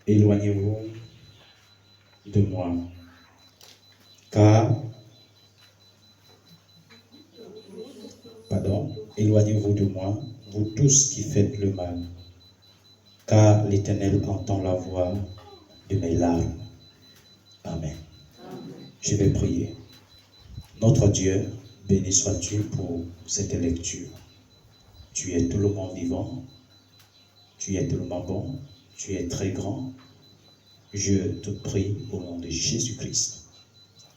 Éloignez-vous de moi, car, éloignez-vous de moi, vous tous qui faites le mal, car l'Éternel entend la voix de mes larmes. Amen. Je vais prier. Notre Dieu, béni sois-tu pour cette lecture. Tu es tellement vivant, tu es tellement bon, tu es très grand. Je te prie au nom de Jésus-Christ.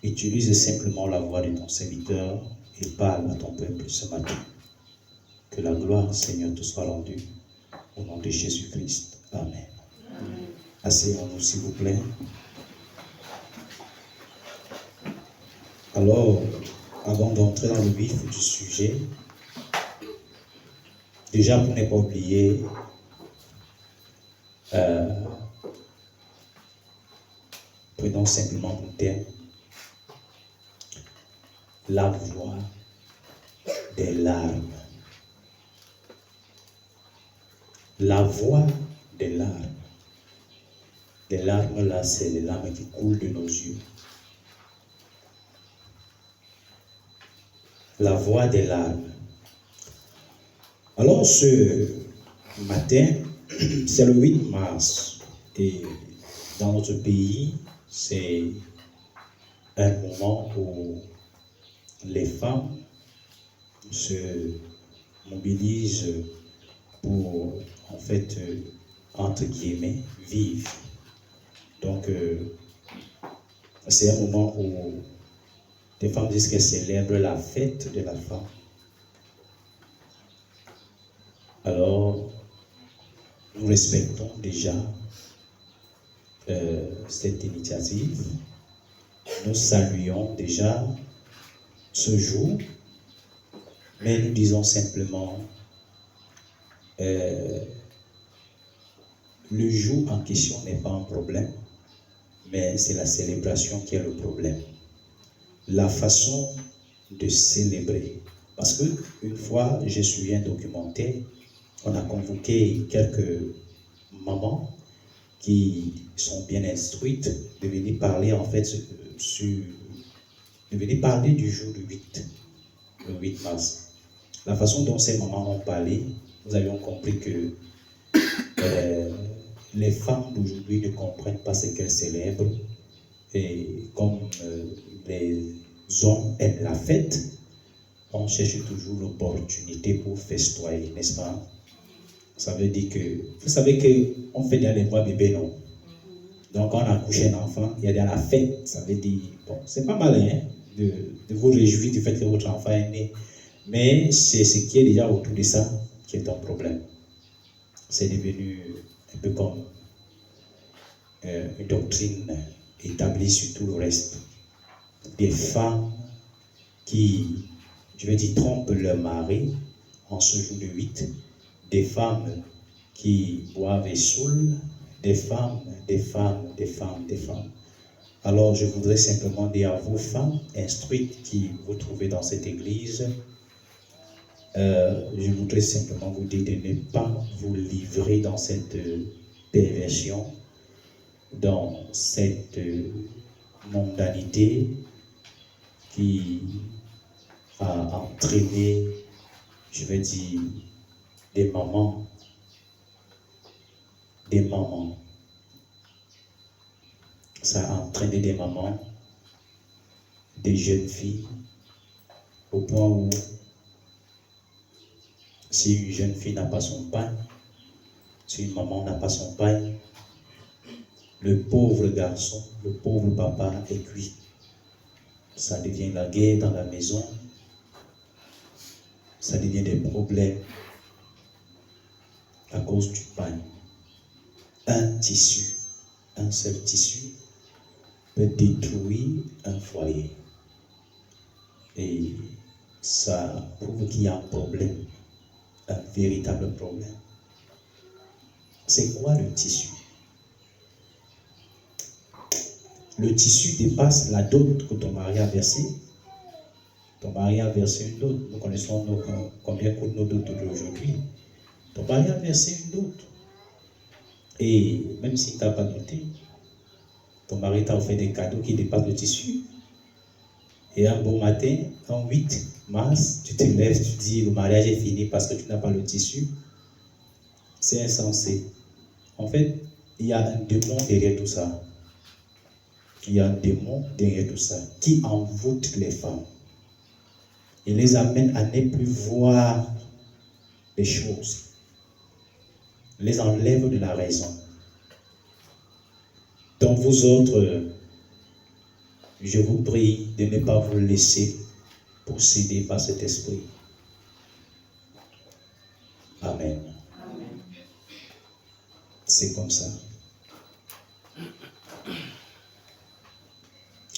Utilise simplement la voix de ton serviteur et parle à ton peuple ce matin. Que la gloire, Seigneur, te soit rendue au nom de Jésus-Christ. Amen. Asseyons-nous, s'il vous plaît. Alors, avant d'entrer dans le vif du sujet, déjà pour ne pas oublier, prenons simplement pour thème la voix des larmes. La voix des larmes. Les larmes là, c'est les larmes qui coulent de nos yeux. La voix des larmes. Alors ce matin, c'est le 8 mars et dans notre pays, c'est un moment où les femmes se mobilisent pour, en fait, entre guillemets, vivre. Donc, c'est un moment où les femmes disent qu'elles célèbrent la fête de la femme. Alors, nous respectons déjà cette initiative. Nous saluons déjà ce jour, mais nous disons simplement le jour en question n'est pas un problème, mais c'est la célébration qui est le problème. La façon de célébrer. Parce que une fois, j'ai suivi un documentaire, on a convoqué quelques mamans qui sont bien instruites de venir parler en fait de venir parler du jour du 8 mars. La façon dont ces mamans ont parlé, nous avions compris que les femmes d'aujourd'hui ne comprennent pas ce qu'elles célèbrent. Et comme les hommes aiment la fête, on cherche toujours l'opportunité pour festoyer, n'est-ce pas? Ça veut dire que, vous savez qu'on fait dans les mois bébés, non? Donc quand on accouche un enfant, il y a dans la fête, ça veut dire, bon, c'est pas mal hein, de vous réjouir du fait que votre enfant est né. Mais c'est ce qui est déjà autour de ça qui est un problème. C'est devenu un peu comme une doctrine établie sur tout le reste. Des femmes qui, je vais dire, trompent leur mari en ce jour de 8, des femmes qui boivent et saoulent, des femmes. Alors je voudrais simplement dire à vous femmes instruites qui vous trouvez dans cette église, je voudrais simplement vous dire de ne pas vous livrer dans cette perversion, dans cette mondanité qui a entraîné, je vais dire, des mamans. Ça a entraîné des mamans, des jeunes filles, au point où si une jeune fille n'a pas son pain, si une maman n'a pas son pain, le pauvre garçon, le pauvre papa est cuit. Ça devient la guerre dans la maison, ça devient des problèmes à cause du pain. Un tissu, un seul tissu peut détruire un foyer. Et ça prouve qu'il y a un problème, un véritable problème. C'est quoi le tissu? Le tissu dépasse la dot que ton mari a versée. Ton mari a versé une dot. Nous connaissons combien coûtent nos dots d'aujourd'hui. Ton mari a versé une dot. Et même si tu n'as pas noté, ton mari t'a offert des cadeaux qui dépassent le tissu. Et un beau matin, en 8 mars, tu te lèves, tu dis le mariage est fini parce que tu n'as pas le tissu. C'est insensé. En fait, il y a un démon derrière tout ça. Il y a un démon derrière tout ça qui envoûte les femmes. Il les amène à ne plus voir les choses. Il les enlève de la raison. Donc vous autres, je vous prie de ne pas vous laisser posséder par cet esprit. Amen. Amen. C'est comme ça.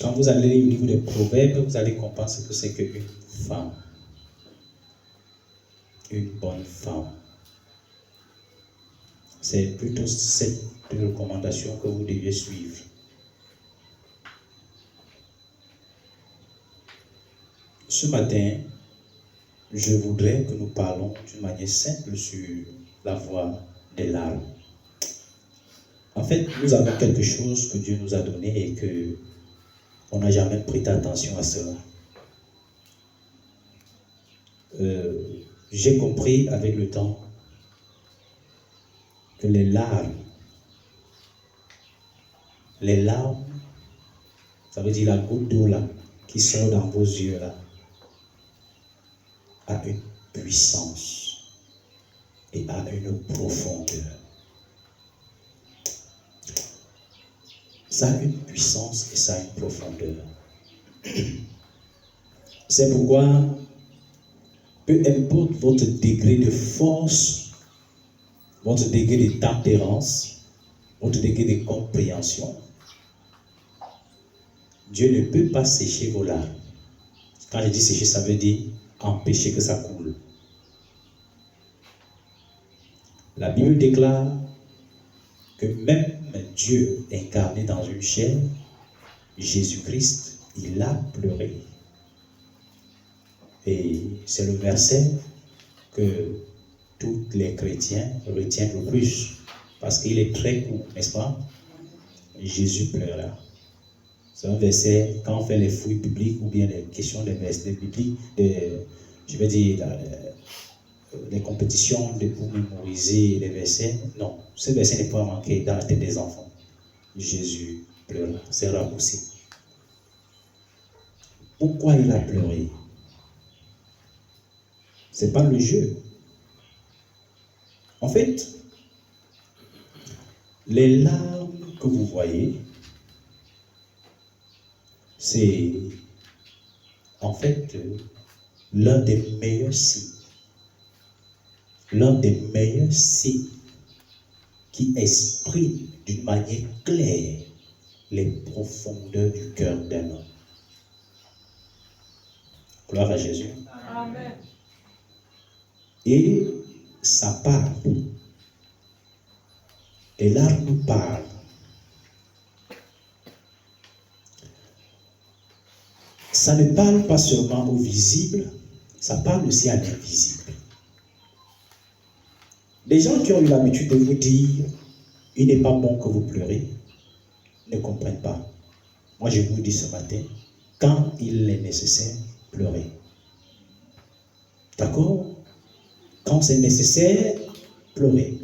Quand vous allez au niveau des proverbes, vous allez comprendre ce que c'est qu'une femme. Une bonne femme. C'est plutôt cette recommandation que vous devez suivre. Ce matin, je voudrais que nous parlons d'une manière simple sur la voie des larmes. En fait, nous avons quelque chose que Dieu nous a donné et que on n'a jamais prêté attention à cela. J'ai compris avec le temps que les larmes, ça veut dire la goutte d'eau là, qui sort dans vos yeux là, a une puissance et a une profondeur. Ça a une puissance et ça a une profondeur. C'est pourquoi, peu importe votre degré de force, votre degré de tempérance, votre degré de compréhension, Dieu ne peut pas sécher vos larmes. Quand je dis sécher, ça veut dire empêcher que ça coule. La Bible déclare que même Dieu incarné dans une chair, Jésus-Christ, il a pleuré. Et c'est le verset que tous les chrétiens retiennent le plus, parce qu'il est très court, n'est-ce pas? Jésus pleura. C'est un verset, quand on fait les fouilles bibliques ou bien les questions des versets bibliques, je vais dire, les compétitions pour mémoriser les versets, non, ce verset n'est pas manqué dans la tête des enfants. Jésus pleura, c'est raccourci. Pourquoi il a pleuré? C'est pas le jeu. En fait, les larmes que vous voyez, c'est en fait l'un des meilleurs signes. L'un des meilleurs signes qui exprime d'une manière claire les profondeurs du cœur d'un homme. Gloire à Jésus. Amen. Et ça parle. Les larmes nous parlent. Ça ne parle pas seulement au visible, ça parle aussi à l'invisible. Les gens qui ont eu l'habitude de vous dire « il n'est pas bon que vous pleurez » ne comprennent pas. Moi, je vous dis ce matin, quand il est nécessaire, pleurez. D'accord? Quand c'est nécessaire, pleurez.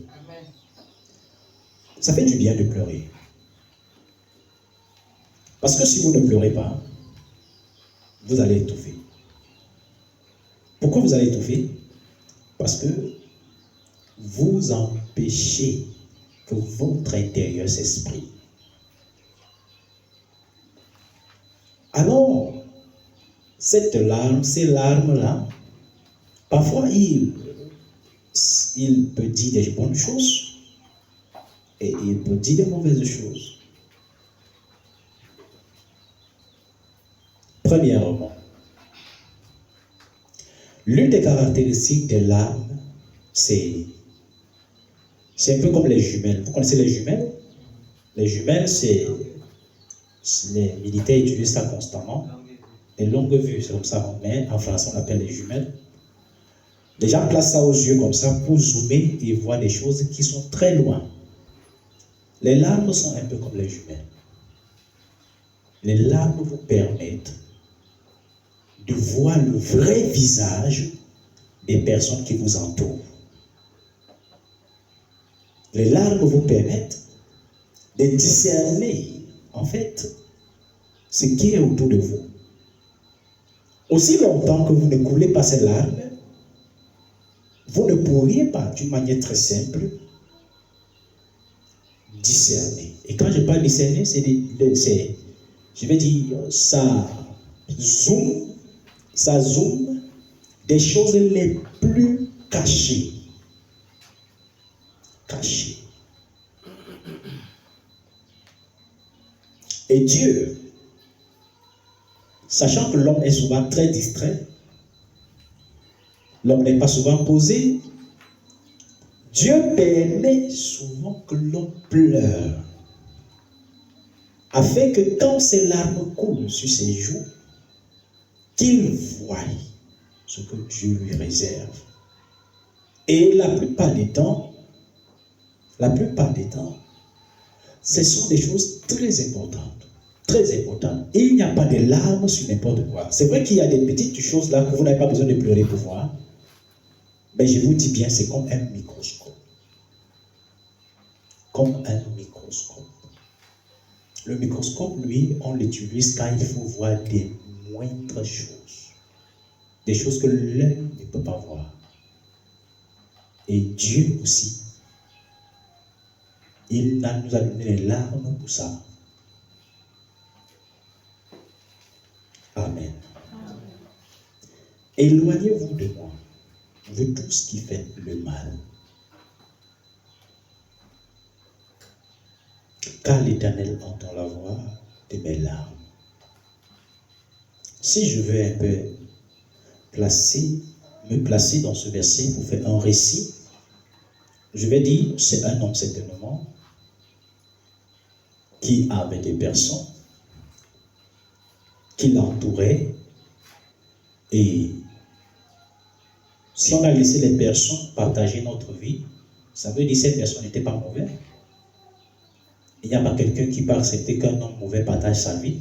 Ça fait du bien de pleurer. Parce que si vous ne pleurez pas, vous allez étouffer. Pourquoi vous allez étouffer? Parce que vous empêchez que votre intérieur s'exprime. Alors, cette larme, ces larmes-là, parfois il peut dire des bonnes choses et il peut dire des mauvaises choses. Premièrement, l'une des caractéristiques des larmes, c'est un peu comme les jumelles. Vous connaissez les jumelles? Les jumelles, les militaires utilisent ça constamment. Les longues vues, c'est comme ça, mais en français on appelle les jumelles. Les gens placent ça aux yeux comme ça pour zoomer et voir des choses qui sont très loin. Les larmes sont un peu comme les jumelles. Les larmes vous permettent de voir le vrai visage des personnes qui vous entourent. Les larmes vous permettent de discerner, en fait, ce qui est autour de vous. Aussi longtemps que vous ne coulez pas ces larmes, vous ne pourriez pas, d'une manière très simple, discerner. Et quand je parle discerner, je vais dire, ça zoome des choses les plus cachées. Cachées. Et Dieu, sachant que l'homme est souvent très distrait, l'homme n'est pas souvent posé, Dieu permet souvent que l'homme pleure, afin que quand ses larmes coulent sur ses joues, qu'il voie ce que Dieu lui réserve. Et la plupart des temps, ce sont des choses très importantes. Très importantes. Et il n'y a pas de larmes sur n'importe quoi. C'est vrai qu'il y a des petites choses là que vous n'avez pas besoin de pleurer pour voir. Mais je vous dis bien, c'est comme un microscope. Comme un microscope. Le microscope, lui, on l'utilise quand il faut voir des moindres choses. Des choses que l'œil ne peut pas voir. Et Dieu aussi, il nous a donné les larmes pour ça. Amen. Éloignez-vous de moi, vous tous qui faites le mal. Car l'Éternel entend la voix de mes larmes. Si je veux un peu me placer dans ce verset pour faire un récit, je vais dire, c'est un homme certainement qui avait des personnes qui l'entouraient, et si on a laissé les personnes partager notre vie, ça veut dire que ces personnes n'étaient pas mauvaises. Il n'y a pas quelqu'un qui peut accepter qu'un homme mauvais partage sa vie.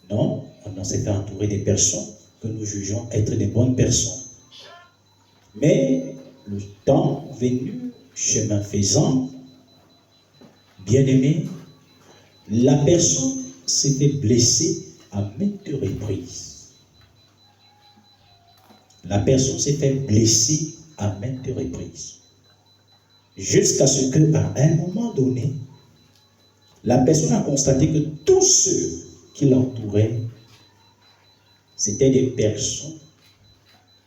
Non, on s'est fait entourer des personnes que nous jugeons être des bonnes personnes. Mais le temps venu, chemin faisant, bien aimé, la personne s'est fait blesser à maintes reprises. La personne s'est fait blesser à maintes reprises. Jusqu'à ce qu'à un moment donné, la personne a constaté que tous ceux qui l'entouraient, c'était des personnes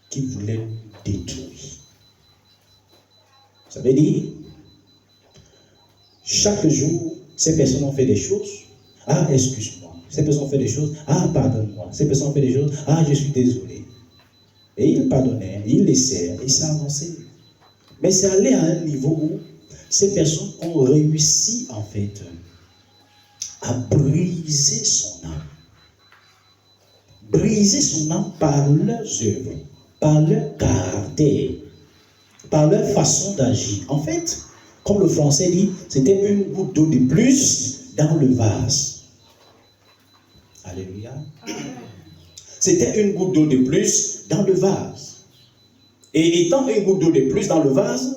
qui voulaient le détruire. Ça veut dire, chaque jour, ces personnes ont fait des choses. Ah, excuse-moi. Ces personnes ont fait des choses. Ah, pardonne-moi. Ces personnes ont fait des choses. Ah, je suis désolé. Et il pardonnait, il laissait, et ça avançait. Mais c'est allé à un niveau où ces personnes ont réussi, en fait, à briser son âme. Briser son âme par leurs œuvres, par leur caractère, par leur façon d'agir. En fait, comme le français dit, c'était une goutte d'eau de plus dans le vase. Alléluia. C'était une goutte d'eau de plus dans le vase. Et étant une goutte d'eau de plus dans le vase,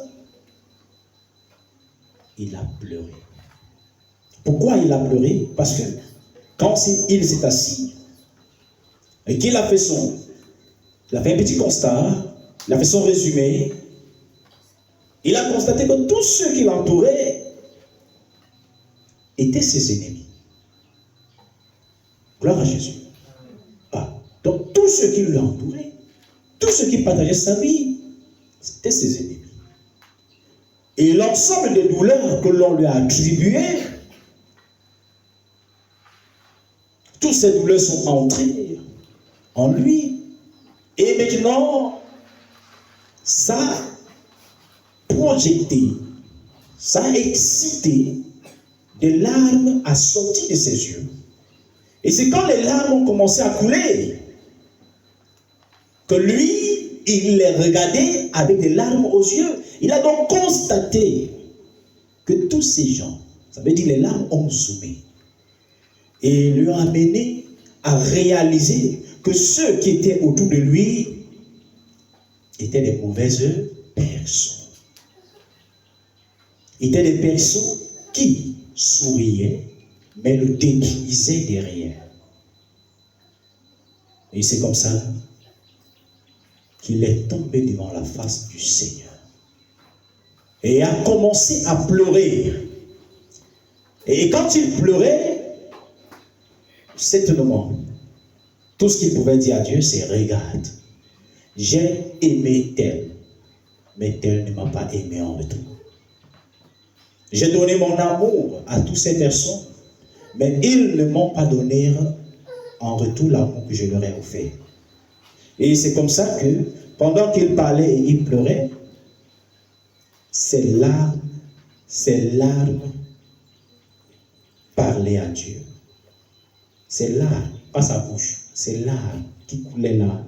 il a pleuré. Pourquoi il a pleuré? Parce que quand il s'est assis et qu'il a fait il a fait un petit constat, il a fait son résumé, il a constaté que tous ceux qui l'entouraient étaient ses ennemis. Gloire à Jésus. Ah, donc tous ceux qui l'entouraient, tous ceux qui partageaient sa vie, c'était ses ennemis. Et l'ensemble des douleurs que l'on lui a attribuées, toutes ces douleurs sont entrées en lui. Et maintenant, ça a projeté, ça a excité des larmes à sortir de ses yeux. Et c'est quand les larmes ont commencé à couler que lui, il les regardait avec des larmes aux yeux. Il a donc constaté que tous ces gens, ça veut dire les larmes ont zoomé et lui ont amené à réaliser que ceux qui étaient autour de lui étaient des mauvaises personnes. Étaient des personnes qui souriaient, mais le détruisaient derrière. Et c'est comme ça qu'il est tombé devant la face du Seigneur et a commencé à pleurer. Et quand il pleurait, certainement, tout ce qu'il pouvait dire à Dieu, c'est: regarde, j'ai aimé tel, mais tel ne m'a pas aimé en retour. J'ai donné mon amour à toutes ces personnes, mais ils ne m'ont pas donné en retour l'amour que je leur ai offert. Et c'est comme ça que, pendant qu'il parlait et il pleurait, ses larmes parlaient à Dieu. Ses larmes, pas sa bouche, ses larmes qui coulaient là,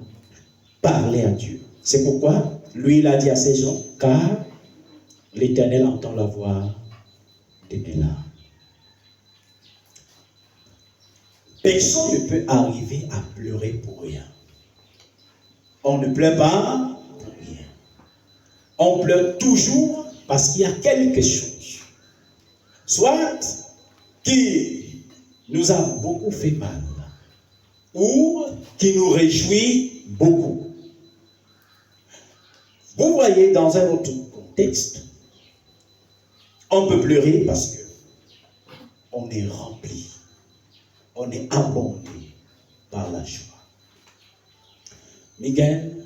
parlaient à Dieu. C'est pourquoi, lui, il a dit à ces gens: car l'Éternel entend la voix de mes larmes. Personne ne peut arriver à pleurer pour rien. On ne pleure pas pour rien. On pleure toujours parce qu'il y a quelque chose, soit qui nous a beaucoup fait mal, ou qui nous réjouit beaucoup. Vous voyez, dans un autre contexte, on peut pleurer parce que on est rempli, on est abondé par la joie. Miguel,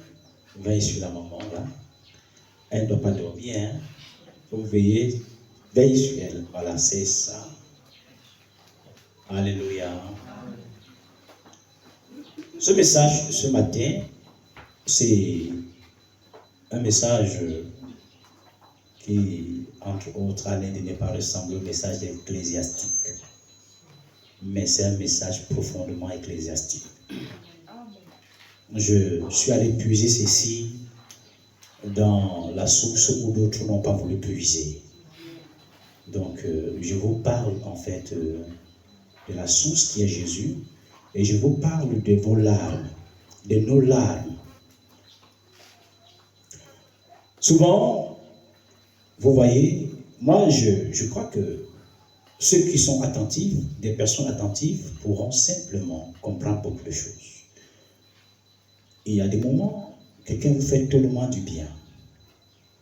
veille sur la maman là. Elle ne doit pas dormir. Hein? Vous veillez, veille sur elle. Voilà, c'est ça. Alléluia. Ce message de ce matin, c'est un message qui, entre autres, à l'aide n'est pas ressembler au message ecclésiastique. Mais c'est un message profondément ecclésiastique. Je suis allé puiser ceci dans la source où d'autres n'ont pas voulu puiser. Donc, je vous parle en fait de la source qui est Jésus, et je vous parle de vos larmes, de nos larmes. Souvent, vous voyez, moi je crois que ceux qui sont attentifs, des personnes attentives, pourront simplement comprendre beaucoup de choses. Il y a des moments, quelqu'un vous fait tellement du bien.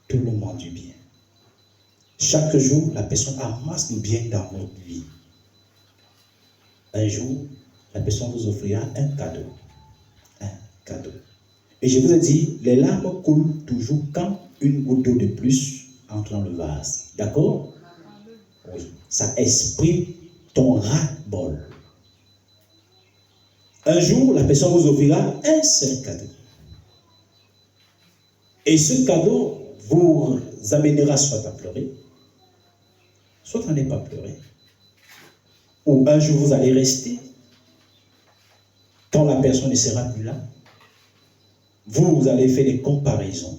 Tellement du bien. Chaque jour, la personne amasse du bien dans votre vie. Un jour, la personne vous offrira un cadeau. Un cadeau. Et je vous ai dit, les larmes coulent toujours quand une goutte d'eau de plus entre dans le vase. D'accord? Oui. Ça exprime ton ras-bol. Un jour, la personne vous offrira un seul cadeau. Et ce cadeau vous amènera soit à pleurer, soit à ne pas pleurer. Ou un jour, vous allez rester. Quand la personne ne sera plus là, vous allez faire des comparaisons.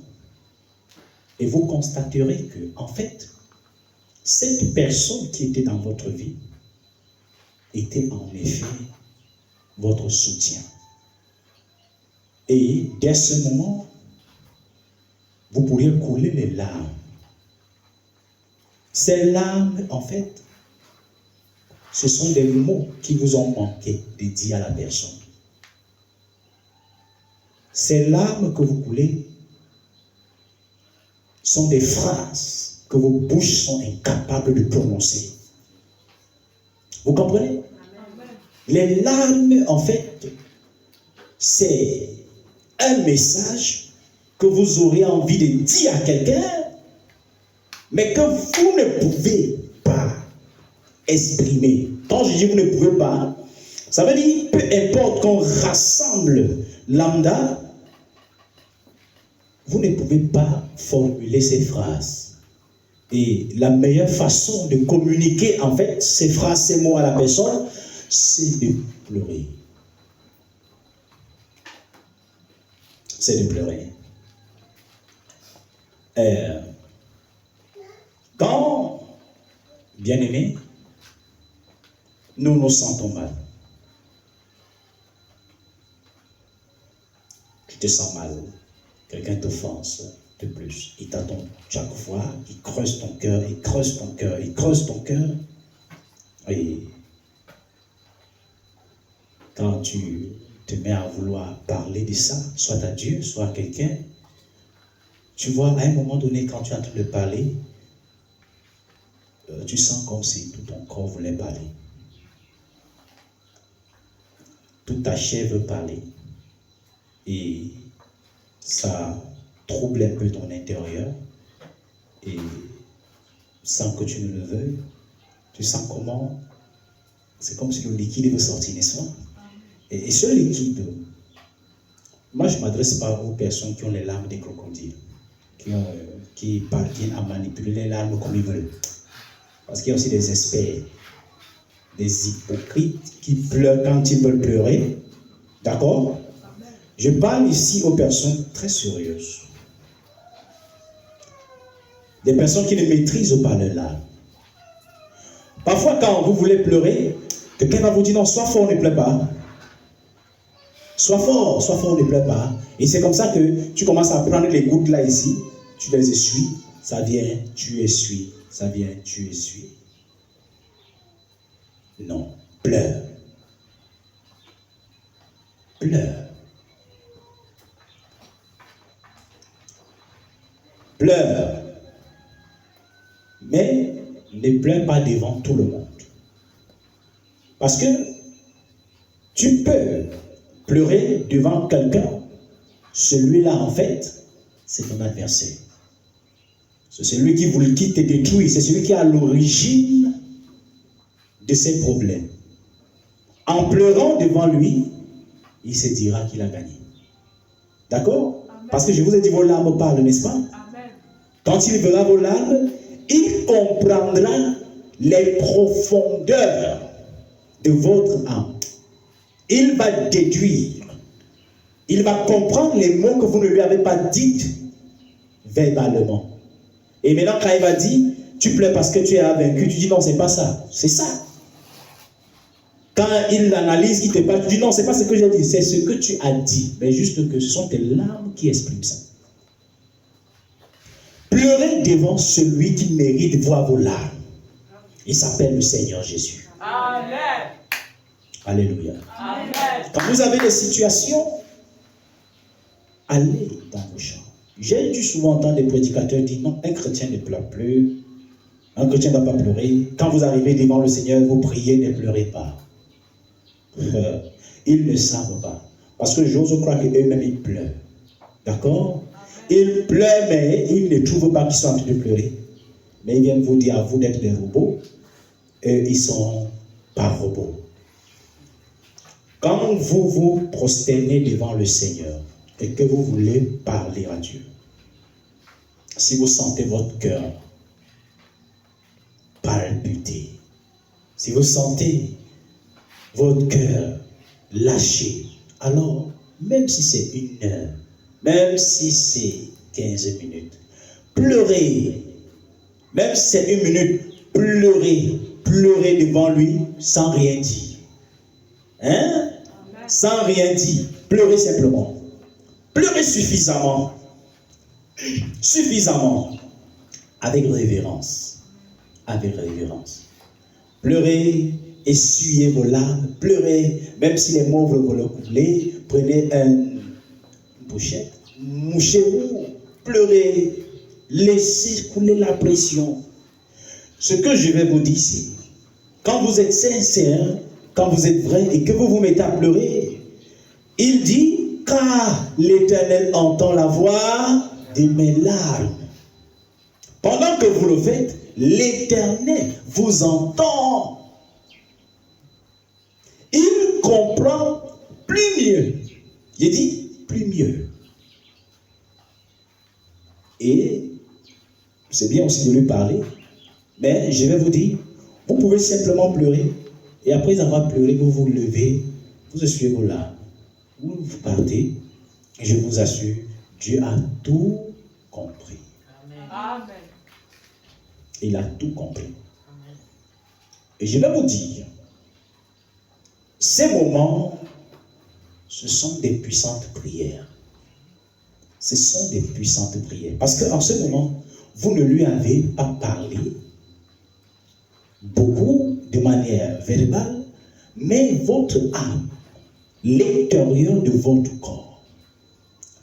Et vous constaterez que, en fait, cette personne qui était dans votre vie était en effet votre soutien. Et dès ce moment, vous pourriez couler les larmes. Ces larmes, en fait, ce sont des mots qui vous ont manqué de dire à la personne. Ces larmes que vous coulez sont des phrases que vos bouches sont incapables de prononcer. Vous comprenez? Les larmes, en fait, c'est un message que vous aurez envie de dire à quelqu'un, mais que vous ne pouvez pas exprimer. Quand je dis vous ne pouvez pas, ça veut dire peu importe qu'on rassemble lambda, vous ne pouvez pas formuler ces phrases. Et la meilleure façon de communiquer en fait ces phrases, ces mots à la personne, c'est de pleurer. C'est de pleurer. Quand Bien-aimés, nous nous sentons mal. Tu te sens mal. Quelqu'un t'offense de plus. Il t'attend chaque fois, il creuse ton cœur, il creuse ton cœur, il creuse ton cœur. Et quand tu te mets à vouloir parler de ça, soit à Dieu, soit à quelqu'un, tu vois, à un moment donné, quand tu es en train de parler, tu sens comme si tout ton corps voulait parler. Toute ta chair veut parler. Et ça trouble un peu ton intérieur. Et sans que tu ne le veuilles, tu sens comment, c'est comme si le liquide veut sortir, n'est-ce pas? Et ce liquide, moi je ne m'adresse pas aux personnes qui ont les larmes des crocodiles, qui parviennent à manipuler les larmes comme ils veulent. Parce qu'il y a aussi des experts, des hypocrites qui pleurent quand ils veulent pleurer. D'accord? Je parle ici aux personnes très sérieuses. Des personnes qui ne maîtrisent pas leurs larmes. Parfois, quand vous voulez pleurer, quelqu'un va vous dire non, sois fort, ne pleure pas. Sois fort, ne pleure pas. Et c'est comme ça que tu commences à prendre les gouttes là ici, tu les essuies, ça vient, tu essuies, ça vient, tu essuies. Non, pleure. Pleure. Pleure. Mais ne pleure pas devant tout le monde. Parce que tu peux pleurer devant quelqu'un. Celui-là, en fait, c'est ton adversaire. C'est celui qui te détruit. C'est celui qui est à l'origine de ces problèmes. En pleurant devant lui, il se dira qu'il a gagné. D'accord? Parce que je vous ai dit, vos larmes parlent, n'est-ce pas? Amen. Quand il verra vos larmes, il comprendra les profondeurs de votre âme. Il va déduire. Il va comprendre les mots que vous ne lui avez pas dit verbalement. Et maintenant, quand il va dire, tu pleures parce que tu es vaincu, tu dis non, c'est pas ça. C'est ça. Quand il l'analyse, il te parle, tu dis non, c'est pas ce que j'ai dit, c'est ce que tu as dit. Mais juste que ce sont tes larmes qui expriment ça. Pleurez devant celui qui mérite de voir vos larmes. Il s'appelle le Seigneur Jésus. Amen. Alléluia. Amen. Quand vous avez des situations, allez dans vos chambres. J'ai dû souvent entendre des prédicateurs dire non, un chrétien ne pleure plus. Un chrétien ne doit pas pleurer. Quand vous arrivez devant le Seigneur, vous priez, ne pleurez pas. Ils ne savent pas. Parce que j'ose croire qu'eux-mêmes, ils pleurent. D'accord? Ils pleurent, mais ils ne trouvent pas qu'ils sont en train de pleurer. Mais ils viennent vous dire à vous d'être des robots. Eux, ils sont pas robots. Quand vous vous prosternez devant le Seigneur et que vous voulez parler à Dieu, si vous sentez votre cœur palpiter, si vous sentez votre cœur lâcher, alors, même si c'est 1 heure, même si c'est 15 minutes, pleurez. Même si c'est 1 minute, pleurez. Pleurez devant lui sans rien dire. Hein? Sans rien dire. Pleurez simplement. Pleurez suffisamment. Suffisamment. Avec révérence. Avec révérence. Pleurez, essuyez vos larmes. Pleurez, même si les mots veulent couler. Prenez une pochette. Mouchez-vous. Pleurez. Laissez couler la pression. Ce que je vais vous dire ici, quand vous êtes sincère, quand vous êtes vrai et que vous vous mettez à pleurer, il dit, car l'Éternel entend la voix de mes larmes. Pendant que vous le faites, l'Éternel vous entend. Il comprend plus mieux. J'ai dit, plus mieux. Et c'est bien aussi de lui parler. Mais je vais vous dire, vous pouvez simplement pleurer. Et après avoir pleuré, vous vous levez, vous essuyez vos larmes. Vous partez. Et je vous assure, Dieu a tout compris. Amen. Il a tout compris. Amen. Et je vais vous dire, ces moments, ce sont des puissantes prières. Ce sont des puissantes prières. Parce qu'en ce moment, vous ne lui avez pas parlé beaucoup de manière verbale, mais votre âme, l'intérieur de votre corps,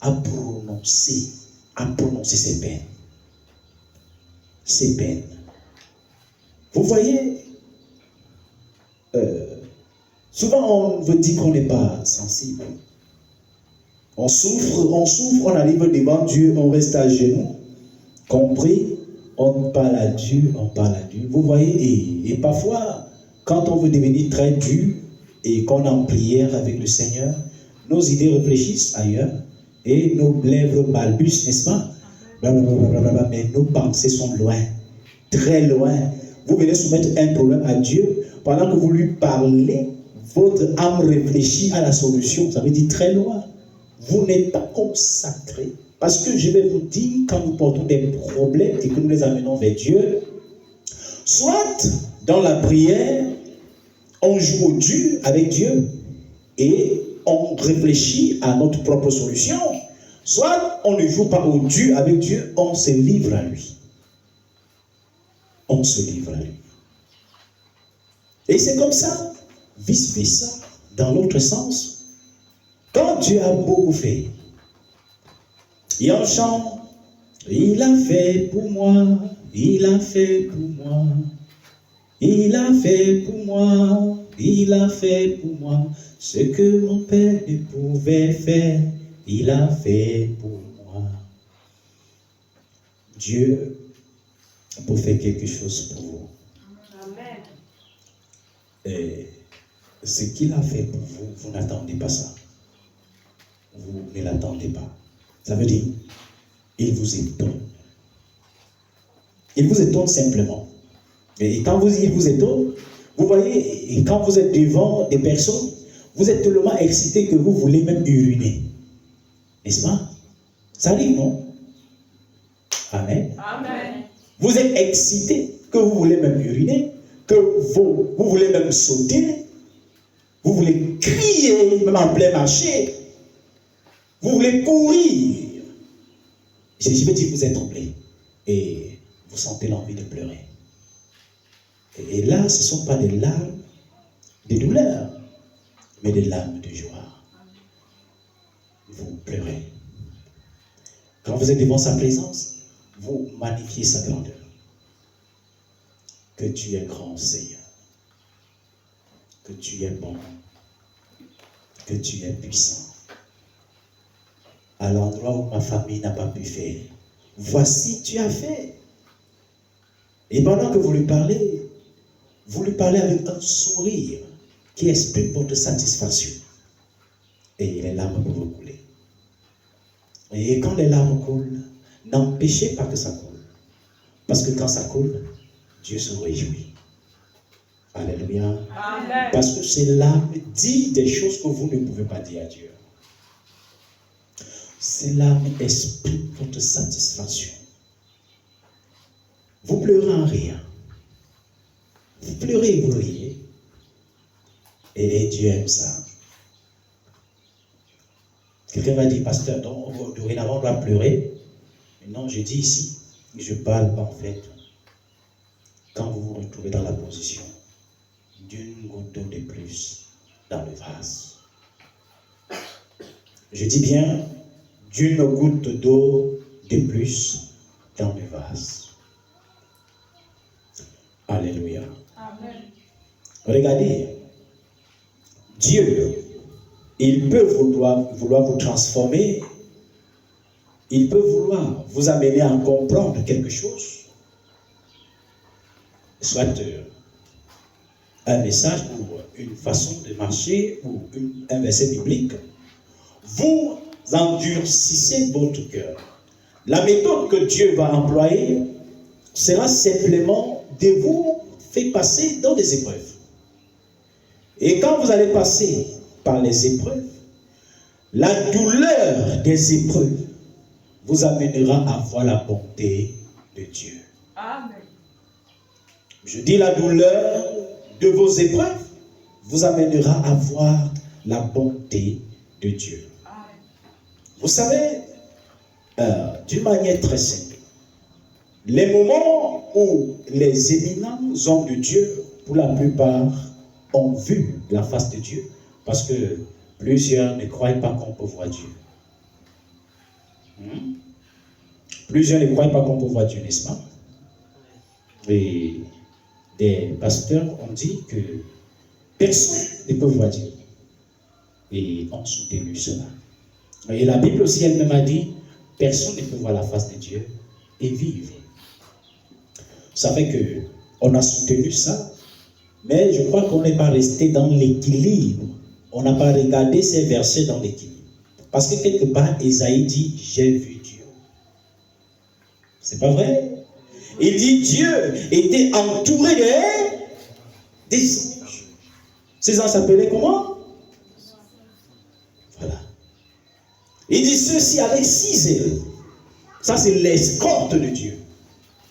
a prononcé ces peines. Ces peines. Vous voyez, souvent on veut dire qu'on n'est pas sensible. On souffre, on arrive devant Dieu, on reste à genoux, compris, on parle à Dieu, Vous voyez, et parfois, quand on veut devenir très dur et qu'on est en prière avec le Seigneur, nos idées réfléchissent ailleurs et nos lèvres balbutient, n'est-ce pas? Mais nos pensées sont loin, très loin. Vous venez soumettre un problème à Dieu, pendant que vous lui parlez, votre âme réfléchit à la solution. Ça veut dire très loin. Vous n'êtes pas consacré. Parce que je vais vous dire, quand nous portons des problèmes et que nous les amenons vers Dieu, soit dans la prière, on joue au dur avec Dieu et on réfléchit à notre propre solution, soit on ne joue pas au dur avec Dieu, on se livre à lui. On se livre à lui. Et c'est comme ça, vice-versa, dans l'autre sens. Quand Dieu a beaucoup fait, et on chante, il a fait pour moi, il a fait pour moi, il a fait pour moi, il a fait pour moi, ce que mon père ne pouvait faire, il a fait pour moi. Dieu peut faire quelque chose pour vous. Amen. Et ce qu'il a fait pour vous, vous n'attendez pas ça. Vous ne l'attendez pas. Ça veut dire, il vous étonne. Il vous étonne simplement. Et quand il vous étonne, vous voyez, et quand vous êtes devant des personnes, vous êtes tellement excité que vous voulez même uriner. N'est-ce pas? Ça arrive, non? Amen. Amen. Vous êtes excité que vous voulez même uriner, que vous voulez même sauter, vous voulez crier même en plein marché, vous voulez courir. Je vais dire, vous êtes troublé et vous sentez l'envie de pleurer. Et là, ce ne sont pas des larmes de douleur, mais des larmes de joie. Vous pleurez. Quand vous êtes devant sa présence, vous magnifiez sa grandeur. Que tu es grand, Seigneur. Que tu es bon. Que tu es puissant. À l'endroit où ma famille n'a pas pu faire, voici tu as fait. Et pendant que vous lui parlez avec un sourire qui exprime votre satisfaction. Et les larmes peuvent couler. Et quand les larmes coulent, n'empêchez pas que ça coule. Parce que quand ça coule, Dieu se réjouit. Alléluia. Amen. Parce que ces larmes disent des choses que vous ne pouvez pas dire à Dieu. Ces larmes expriment votre satisfaction. Vous pleurez en riant. Vous pleurez et vous riez. Et Dieu aime ça. Quelqu'un va dire, pasteur, donc, dorénavant on doit pleurer. Mais non, je dis ici, je parle pas en fait. Quand vous vous retrouvez dans la position d'une goutte d'eau de plus dans le vase. Je dis bien, d'une goutte d'eau de plus dans le vase. Alléluia. Amen. Regardez, Dieu, il peut vouloir vous transformer, il peut vouloir vous amener à comprendre quelque chose, soit un message ou une façon de marcher ou un verset biblique. Vous endurcissez votre cœur. La méthode que Dieu va employer sera simplement de vous faire passer dans des épreuves. Et quand vous allez passer par les épreuves, la douleur des épreuves vous amènera à voir la bonté de Dieu. Amen. Je dis la douleur de vos épreuves vous amènera à voir la bonté de Dieu. Vous savez, d'une manière très simple, les moments où les éminents hommes de Dieu, pour la plupart, ont vu la face de Dieu, parce que plusieurs ne croient pas qu'on peut voir Dieu. Plusieurs ne croient pas qu'on peut voir Dieu, n'est-ce pas? Et des pasteurs ont dit que personne ne peut voir Dieu. Et ont soutenu cela. Et la Bible aussi elle-même a dit, personne ne peut voir la face de Dieu et vivre. Ça fait que on a soutenu ça, mais je crois qu'on n'est pas resté dans l'équilibre. On n'a pas regardé ces versets dans l'équilibre. Parce que quelque part, Ésaïe dit, j'ai vu Dieu. C'est pas vrai? Il dit, Dieu était entouré des anges. Ces anges s'appelaient comment? Voilà. Il dit ceci avec 6 ailes. Ça, c'est l'escorte de Dieu.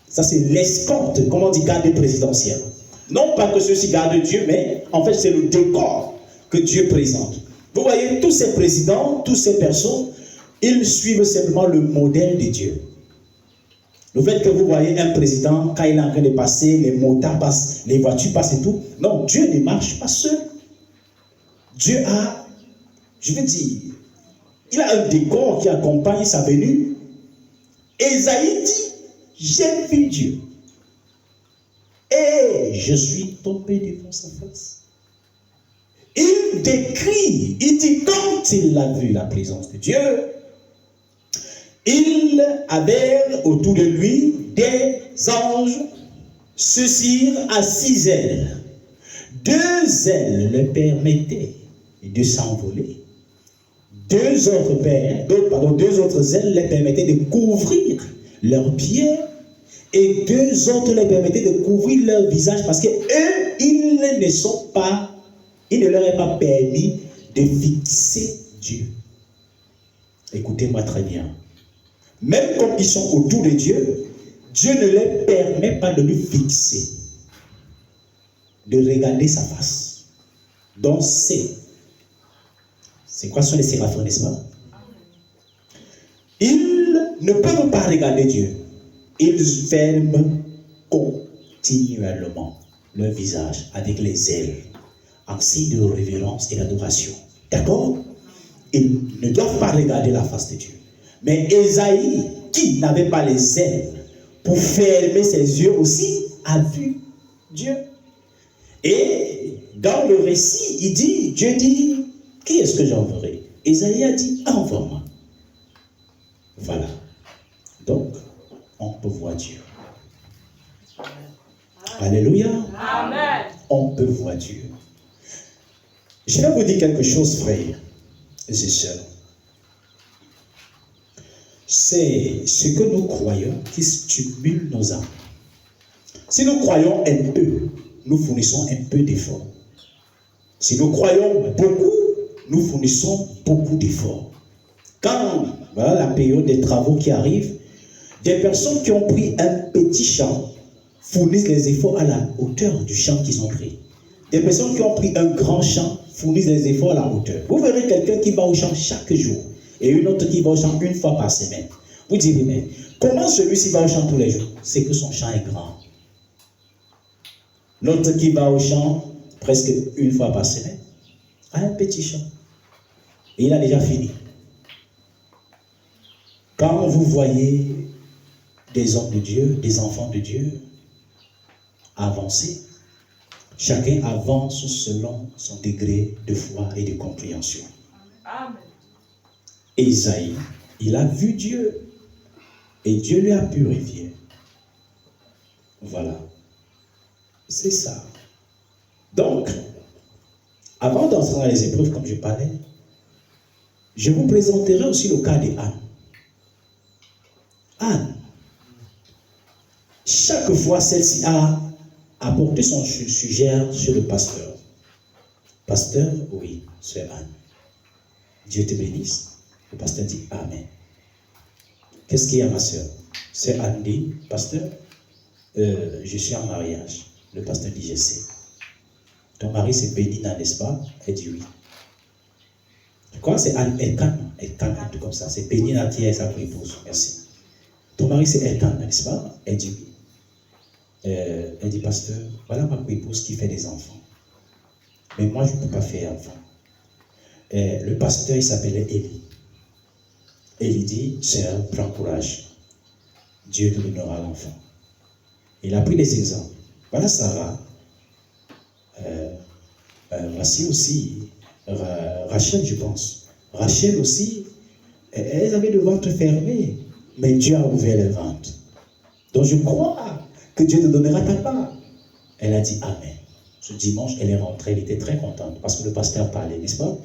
Ça, c'est l'escorte, comme on dit, garde présidentielle. Non pas que ceux-ci gardent Dieu, mais en fait, c'est le décor que Dieu présente. Vous voyez, tous ces présidents, toutes ces personnes, ils suivent simplement le modèle de Dieu. Le fait que vous voyez un président, quand il est en train de passer, les motards passent, les voitures passent et tout. Non, Dieu ne marche pas seul. Dieu a, je veux dire, il a un décor qui accompagne sa venue. Ésaïe dit, j'ai vu Dieu. Et je suis tombé devant sa face. Il décrit, il dit, quand il a vu la présence de Dieu, il avait autour de lui des anges. Ceux-ci à 6 ailes. 2 ailes le permettaient de s'envoler. 2 autres ailes les permettaient de couvrir leurs pieds. Et 2 autres les permettaient de couvrir leur visage. Parce que eux, ils ne leur est pas permis de fixer Dieu. Écoutez-moi très bien. Même comme ils sont autour de Dieu, Dieu ne leur permet pas de lui fixer, de regarder sa face. Donc c'est quoi sont les séraphins, n'est-ce pas? Ils ne peuvent pas regarder Dieu. Ils ferment continuellement leur visage avec les ailes, en signe de révérence et d'adoration. D'accord? Ils ne doivent pas regarder la face de Dieu. Mais Ésaïe, qui n'avait pas les ailes pour fermer ses yeux aussi, a vu Dieu. Et dans le récit, il dit, Dieu dit, qui est-ce que j'enverrai? Ésaïe a dit, envoie-moi. Voilà. Donc, on peut voir Dieu. Alléluia. Amen. On peut voir Dieu. Je vais vous dire quelque chose, frères et sœurs. C'est ce que nous croyons qui stimule nos âmes. Si nous croyons un peu, nous fournissons un peu d'efforts. Si nous croyons beaucoup, nous fournissons beaucoup d'efforts. Quand voilà la période des travaux qui arrive, des personnes qui ont pris un petit champ fournissent les efforts à la hauteur du champ qu'ils ont pris. Des personnes qui ont pris un grand champ fournissent les efforts à la hauteur. Vous verrez quelqu'un qui va au champ chaque jour et une autre qui va au champ une fois par semaine. Vous direz, mais comment celui-ci va au champ tous les jours? C'est que son champ est grand. L'autre qui va au champ presque une fois par semaine a un petit champ. Et il a déjà fini. Quand vous voyez des hommes de Dieu, des enfants de Dieu avancer, chacun avance selon son degré de foi et de compréhension. Amen. Ésaïe, il a vu Dieu et Dieu lui a purifié. Voilà. C'est ça. Donc, avant d'entrer dans les épreuves, comme je parlais, je vous présenterai aussi le cas d'Anne. Anne, chaque fois, celle-ci a apporté son sujet sur le pasteur. Pasteur, oui, c'est Anne. Dieu te bénisse. Le pasteur dit Amen. Qu'est-ce qu'il y a, ma soeur? C'est Anne dit, pasteur, je suis en mariage. Le pasteur dit, je sais. ton mari c'est Pénina, n'est-ce pas? Elle dit oui. Je crois que c'est Elkan, un truc comme ça. C'est Pénina qui est sa épouse. Merci. Ton mari c'est Elkan, n'est-ce pas? Elle dit oui. Elle dit, pasteur, voilà ma épouse qui fait des enfants. Mais moi, je ne peux pas faire enfant. Le pasteur, il s'appelait Élie. Élie dit, sœur, prends courage. Dieu te donnera l'enfant. Il a pris des exemples. Voilà Sarah. Voici aussi Rachel, je pense. Rachel aussi, elles avaient le ventre fermé, mais Dieu a ouvert le ventre. Donc je crois que Dieu te donnera ta part. Elle a dit Amen. Ce dimanche, elle est rentrée, elle était très contente parce que le pasteur parlait, n'est-ce pas?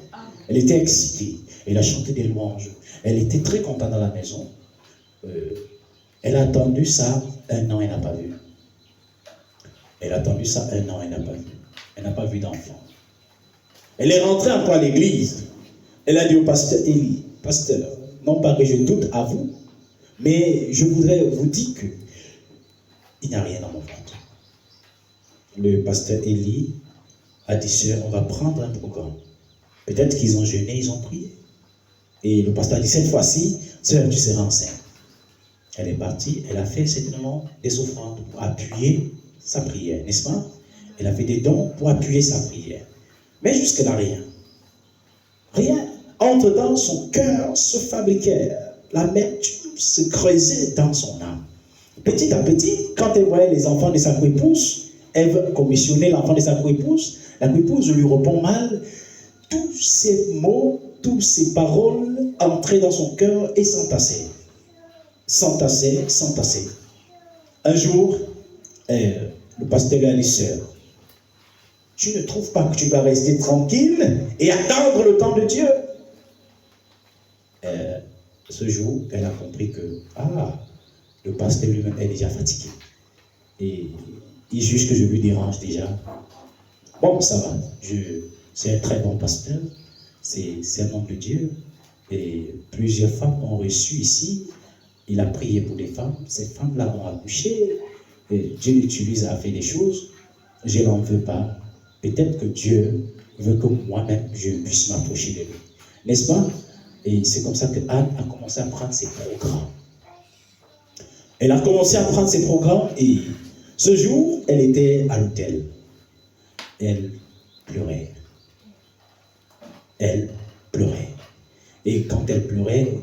Elle était excitée, elle a chanté des louanges, elle était très contente dans la maison. Elle a attendu ça 1 an, elle n'a pas vu. Elle a attendu ça 1 an, elle n'a pas vu. Elle n'a pas vu d'enfant. Elle est rentrée encore à l'église. Elle a dit au pasteur Élie, pasteur, non pas que je doute à vous, mais je voudrais vous dire que il n'y a rien dans mon ventre. Le pasteur Élie a dit, sœur, on va prendre un programme. Peut-être qu'ils ont jeûné, ils ont prié. Et le pasteur a dit, cette fois-ci, sœur, tu seras enceinte. Elle est partie, elle a fait certainement des offrandes pour appuyer sa prière, n'est-ce pas? Elle a fait des dons pour appuyer sa prière. Mais jusque-là, rien. Rien. Entre-temps, son cœur se fabriquait. L'amertume se creusait dans son âme. Petit à petit, quand elle voyait les enfants de sa coépouse, elle veut commissionner l'enfant de sa coépouse. La coépouse lui répond mal. Tous ces mots, toutes ces paroles entraient dans son cœur et s'entassaient. S'entassaient. Un jour, le pasteur lui a dit, sœur, tu ne trouves pas que tu vas rester tranquille et attendre le temps de Dieu? Ce jour, elle a compris que, le pasteur lui-même est déjà fatigué. Et il juge que je lui dérange déjà. Bon, ça va. C'est un très bon pasteur. C'est un homme de Dieu. Et plusieurs femmes ont reçu ici. Il a prié pour des femmes. Ces femmes-là ont accouché. Et Dieu l'utilise à faire des choses. Je n'en veux pas. Peut-être que Dieu veut que moi-même, je puisse m'approcher de lui. N'est-ce pas? Et c'est comme ça que Anne a commencé à prendre ses programmes. Elle a commencé à prendre ses programmes et ce jour, elle était à l'hôtel. Elle pleurait. Elle pleurait. Et quand elle pleurait,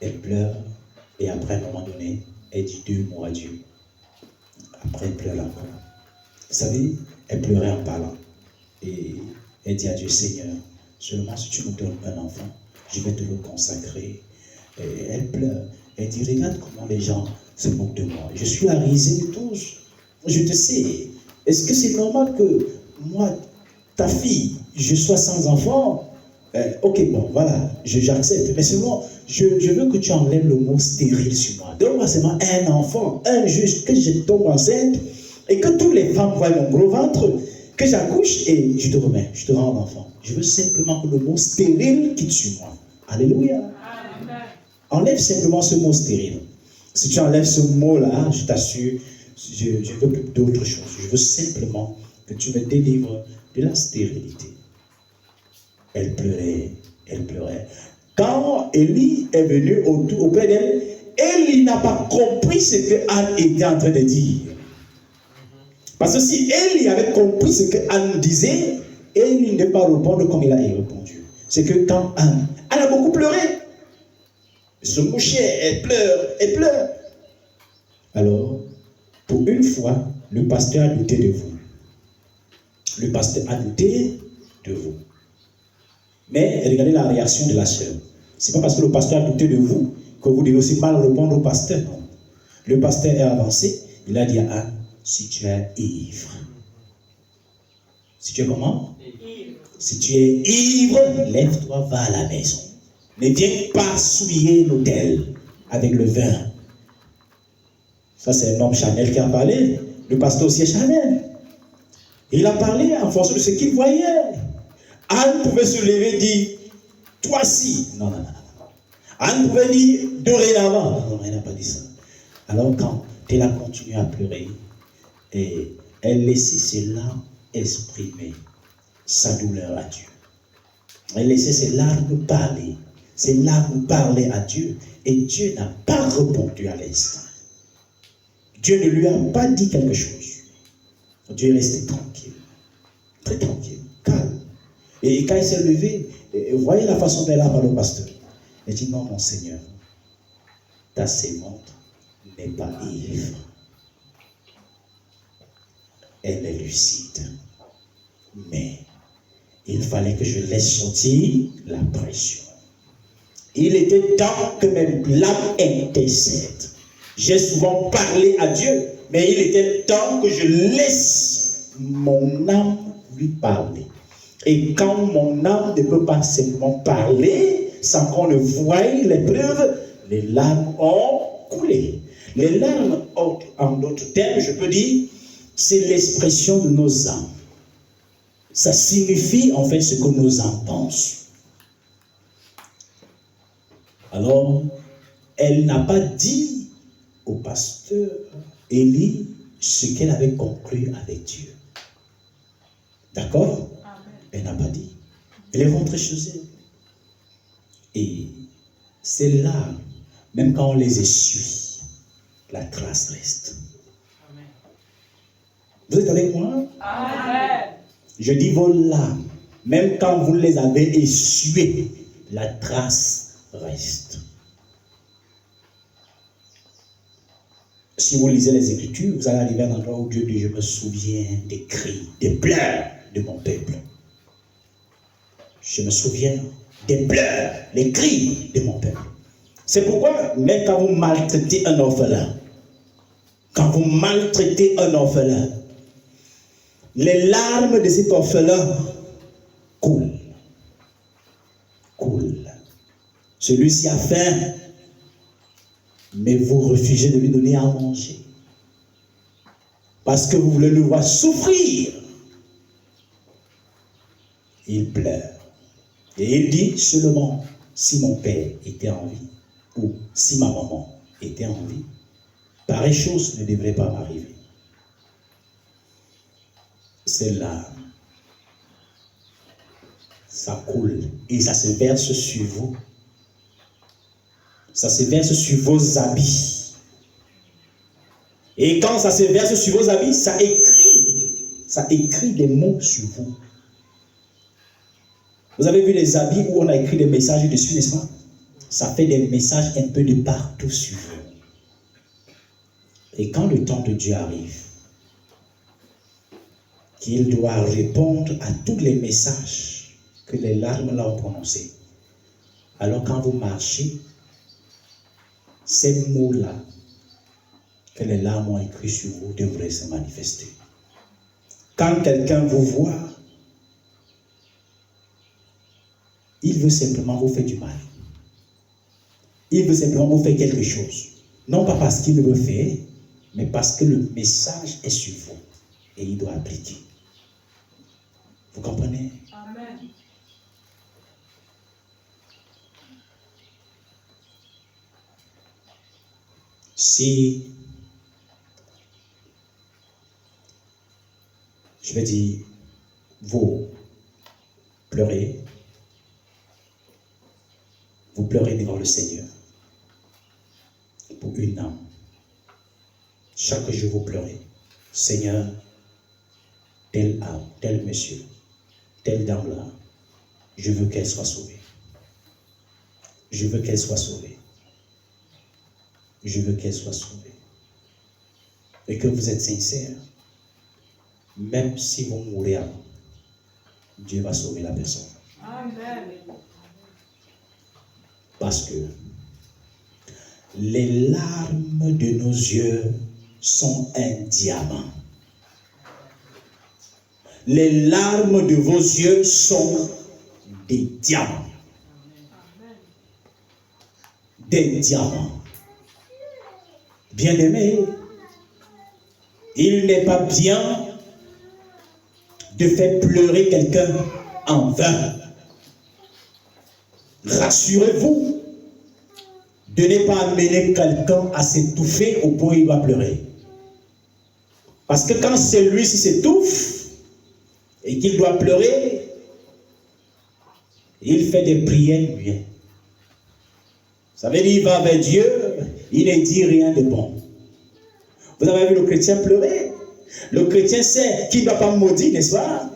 elle pleure. Et après, à un moment donné, elle dit 2 mots à Dieu. Après, elle pleure encore. Vous savez, elle pleurait en parlant. Et elle dit à Dieu, Seigneur, seulement si tu me donnes un enfant, je vais te le consacrer. Et elle pleure. Elle dit, regarde comment les gens se moquent de moi. Je suis la risée de tous. Je te sais. Est-ce que c'est normal que moi, ta fille, je sois sans enfant? Ok, bon, voilà, j'accepte. Mais seulement, je veux que tu enlèves le mot stérile sur moi. Donne-moi seulement un enfant, un juste, que je tombe enceinte et que toutes les femmes voient mon gros ventre, que j'accouche et je te remets, je te rends l'enfant. Je veux simplement que le mot stérile quitte sur moi. Alléluia. Enlève simplement ce mot stérile. Si tu enlèves ce mot-là, je t'assure, je ne veux plus d'autre chose. Je veux simplement que tu me délivres de la stérilité. Elle pleurait, elle pleurait. Quand Élie est venu auprès d'elle, Élie n'a pas compris ce que Anne était en train de dire. Parce que si Élie avait compris ce que Anne disait, Élie ne peut pas répondre comme il a répondu. C'est que quand Anne a beaucoup pleuré, se mouchait, elle pleure, elle pleure. Alors, pour une fois, le pasteur a douté de vous. Le pasteur a douté de vous. Mais regardez la réaction de la sœur. Ce n'est pas parce que le pasteur a douté de vous que vous devez aussi mal répondre au pasteur, non. Le pasteur est avancé, il a dit à Anne, si tu es ivre. Si tu es comment? Ivre. Si tu es ivre, lève-toi, va à la maison. Ne viens pas souiller l'autel avec le vin. Ça, c'est un homme Chanel qui a parlé. Le pasteur aussi est Chanel. Il a parlé en fonction de ce qu'il voyait. Anne pouvait se lever et dire, toi si. Non. Anne pouvait dire, dorénavant. Non, elle n'a pas dit ça. Alors quand elle a continué à pleurer, et elle laissait ses larmes exprimer sa douleur à Dieu. Elle laissait ses larmes parler. Ses larmes parlaient à Dieu. Et Dieu n'a pas répondu à l'instant. Dieu ne lui a pas dit quelque chose. Dieu est resté tranquille. Très tranquille, calme. Et quand il s'est levé, voyez la façon dont elle a parlé au pasteur. Elle dit, non, mon Seigneur, ta servante n'est pas ivre. Elle est lucide. Mais il fallait que je laisse sortir la pression. Il était temps que mes larmes intercèdent. J'ai souvent parlé à Dieu, mais il était temps que je laisse mon âme lui parler. Et quand mon âme ne peut pas seulement parler, sans qu'on ne voie les preuves, les larmes ont coulé. Les larmes, en d'autres termes, je peux dire, c'est l'expression de nos âmes. Ça signifie en fait ce que nos âmes pensent. Alors, elle n'a pas dit au pasteur Élie ce qu'elle avait conclu avec Dieu. D'accord? Elle n'a pas dit. Elle est rentrée chez elle. Et ces larmes, même quand on les essuie, la trace reste. Amen. Vous êtes avec moi? Amen. Je dis vos larmes, même quand vous les avez essuyées, la trace reste. Si vous lisez les Écritures, vous allez arriver à un endroit où Dieu dit, je me souviens des cris, des pleurs de mon peuple. Je me souviens des pleurs, les cris de mon peuple. C'est pourquoi, même quand vous maltraitez un orphelin, les larmes de cet orphelin coulent. Celui-ci a faim, mais vous refusez de lui donner à manger. Parce que vous voulez le voir souffrir. Il pleure. Et il dit seulement, si mon père était en vie, ou si ma maman était en vie, pareille chose ne devrait pas m'arriver. C'est là, ça coule et ça se verse sur vous. Ça se verse sur vos habits. Et quand ça se verse sur vos habits, ça écrit des mots sur vous. Vous avez vu les habits où on a écrit des messages dessus, n'est-ce pas? Ça fait des messages un peu de partout sur vous. Et quand le temps de Dieu arrive, qu'il doit répondre à tous les messages que les larmes là ont prononcés, alors quand vous marchez, ces mots-là que les larmes ont écrits sur vous devraient se manifester. Quand quelqu'un vous voit, il veut simplement vous faire du mal. Il veut simplement vous faire quelque chose. Non pas parce qu'il veut faire, mais parce que le message est sur vous. Et il doit appliquer. Vous comprenez? Amen. Si, je vais dire, vous pleurez devant le Seigneur pour une âme. Chaque jour vous pleurez. Seigneur, telle âme, tel monsieur, telle dame là, je veux qu'elle soit sauvée. Je veux qu'elle soit sauvée. Je veux qu'elle soit sauvée. Et que vous êtes sincère, même si vous mourrez avant, Dieu va sauver la personne. Amen. Parce que les larmes de nos yeux sont un diamant. Les larmes de vos yeux sont des diamants. Des diamants. Bien-aimés, il n'est pas bien de faire pleurer quelqu'un en vain. Rassurez-vous de ne pas amener quelqu'un à s'étouffer au point où il doit pleurer. Parce que quand celui-ci s'étouffe, et qu'il doit pleurer, il fait des prières muettes. Ça veut dire qu'il va vers Dieu, il ne dit rien de bon. Vous avez vu le chrétien pleurer? Le chrétien sait qu'il ne doit pas maudire, n'est-ce pas?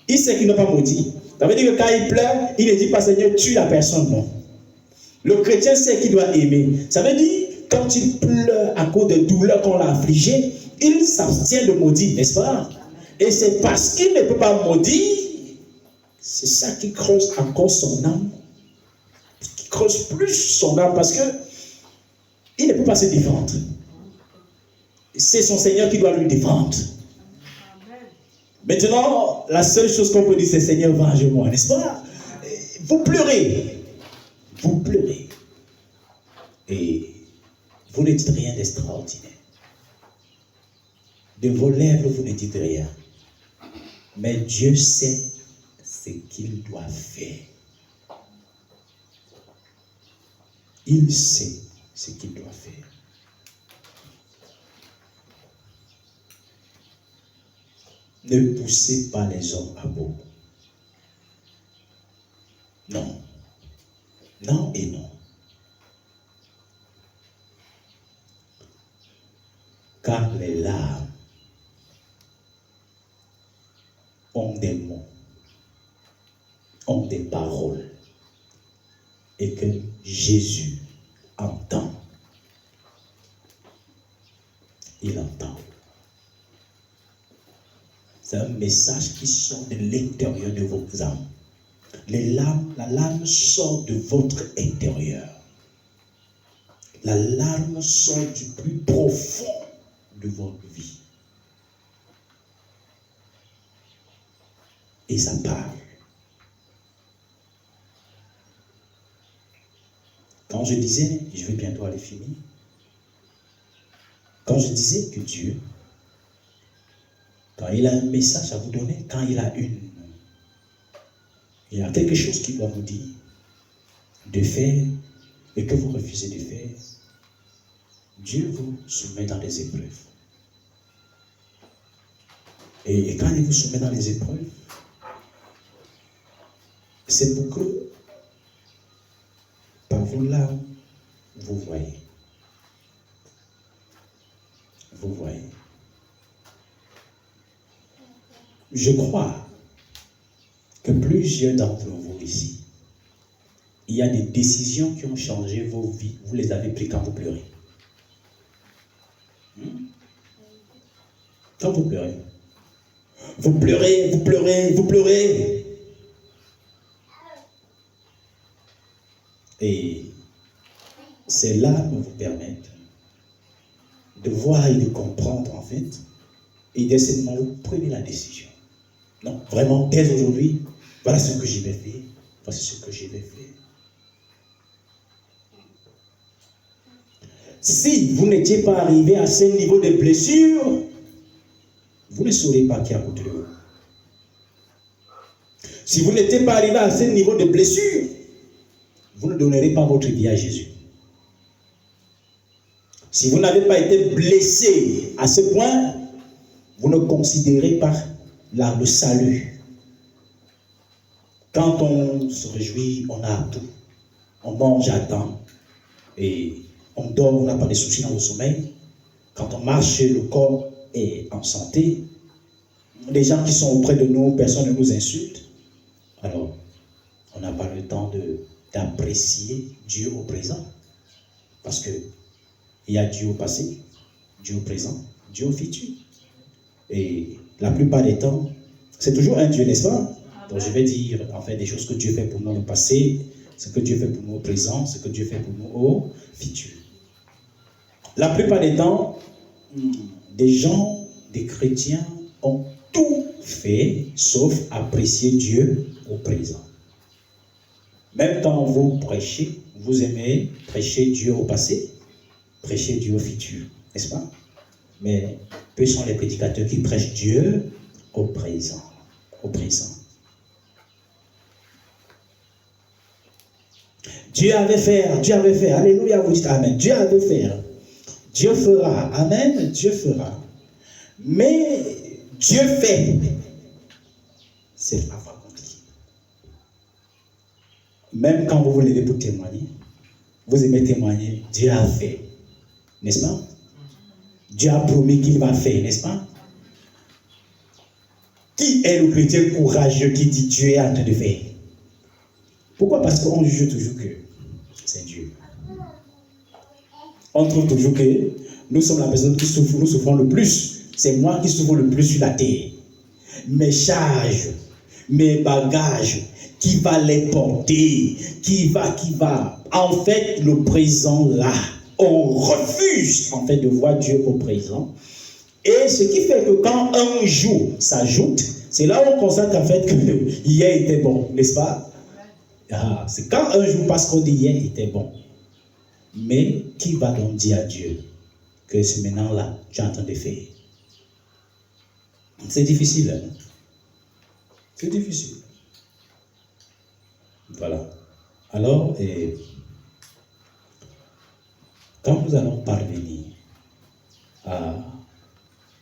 Il sait qu'il ne doit pas maudire. Ça veut dire que quand il pleure, il ne dit pas Seigneur, tue la personne, non. Le chrétien sait qu'il doit aimer. Ça veut dire, quand il pleure à cause de douleurs qu'on l'a affligé, il s'abstient de maudire, n'est-ce pas? Et c'est parce qu'il ne peut pas maudire, c'est ça qui creuse encore son âme, qui creuse plus son âme, parce que il ne peut pas se défendre. C'est son Seigneur qui doit lui défendre. Maintenant, la seule chose qu'on peut dire, c'est Seigneur, venge-moi, n'est-ce pas? Vous pleurez. Vous pleurez. Et vous ne dites rien d'extraordinaire. De vos lèvres, vous ne dites rien. Mais Dieu sait ce qu'il doit faire. Il sait ce qu'il doit faire. Ne poussez pas les hommes à bout. Non. Non et non. Car les larmes ont des mots, ont des paroles, et que Jésus entend. Il entend. C'est un message qui sort de l'intérieur de vos âmes. La larme sort de votre intérieur. La larme sort du plus profond de votre vie. Et ça parle. Quand je disais, je vais bientôt aller finir. Quand je disais que Dieu, quand il a un message à vous donner, quand il a quelque chose qu'il doit vous dire de faire et que vous refusez de faire, Dieu vous soumet dans les épreuves. Et quand il vous soumet dans les épreuves, c'est pour que par vos larmes, vous voyez. Vous voyez. Je crois que plusieurs d'entre vous ici, il y a des décisions qui ont changé vos vies. Vous les avez prises quand vous pleurez. Quand vous pleurez. Vous pleurez, vous pleurez, vous pleurez. Et ces larmes vous permettent de voir et de comprendre en fait. Et dès ce moment, vous prenez la décision. Non, vraiment, dès aujourd'hui, voilà ce que je vais faire. Voici ce que je vais faire. Si vous n'étiez pas arrivé à ce niveau de blessure, vous ne saurez pas qui a côté de vous. Si vous n'étiez pas arrivé à ce niveau de blessure, vous ne donnerez pas votre vie à Jésus. Si vous n'avez pas été blessé à ce point, vous ne considérez pas le salut. Quand on se réjouit, on a tout. On mange à temps. Et on dort, on n'a pas de soucis dans le sommeil. Quand on marche, le corps est en santé. Les gens qui sont auprès de nous, personne ne nous insulte. Alors, on n'a pas le temps d'apprécier Dieu au présent. Parce que il y a Dieu au passé, Dieu au présent, Dieu au futur. Et la plupart des temps, c'est toujours un Dieu, n'est-ce pas? Donc je vais dire en fait des choses que Dieu fait pour nous au passé, ce que Dieu fait pour nous au présent, ce que Dieu fait pour nous au futur. La plupart des temps, des gens, des chrétiens ont tout fait sauf apprécier Dieu au présent. Même quand vous prêchez, vous aimez prêcher Dieu au passé, prêcher Dieu au futur, n'est-ce pas? Mais peu sont les prédicateurs qui prêchent Dieu au présent. Au présent. Dieu avait fait, alléluia, vous dites amen. Dieu avait fait, Dieu fera, amen, Dieu fera. Mais Dieu fait. c'est parfois compliqué. Même quand vous vous levez pour témoigner, vous aimez témoigner, Dieu a fait, n'est-ce pas? Dieu a promis qu'il va faire, n'est-ce pas? Qui est le chrétien courageux qui dit Dieu est en train de faire? Pourquoi? Parce qu'on juge toujours que c'est Dieu. On trouve toujours que nous sommes la personne qui souffre, nous souffrons le plus. C'est moi qui souffre le plus sur la terre. Mes charges, mes bagages, qui va les porter? Qui va? En fait, le présent là, on refuse en fait de voir Dieu au présent. Et ce qui fait que quand un jour s'ajoute, c'est là où on constate qu'en fait que hier était bon, n'est-ce pas? Ah, c'est quand un jour passe qu'on dit hier était bon. Mais qui va donc dire à Dieu que c'est maintenant là, tu es en train de faire? C'est difficile. Hein? C'est difficile. Voilà. Alors, quand nous allons parvenir à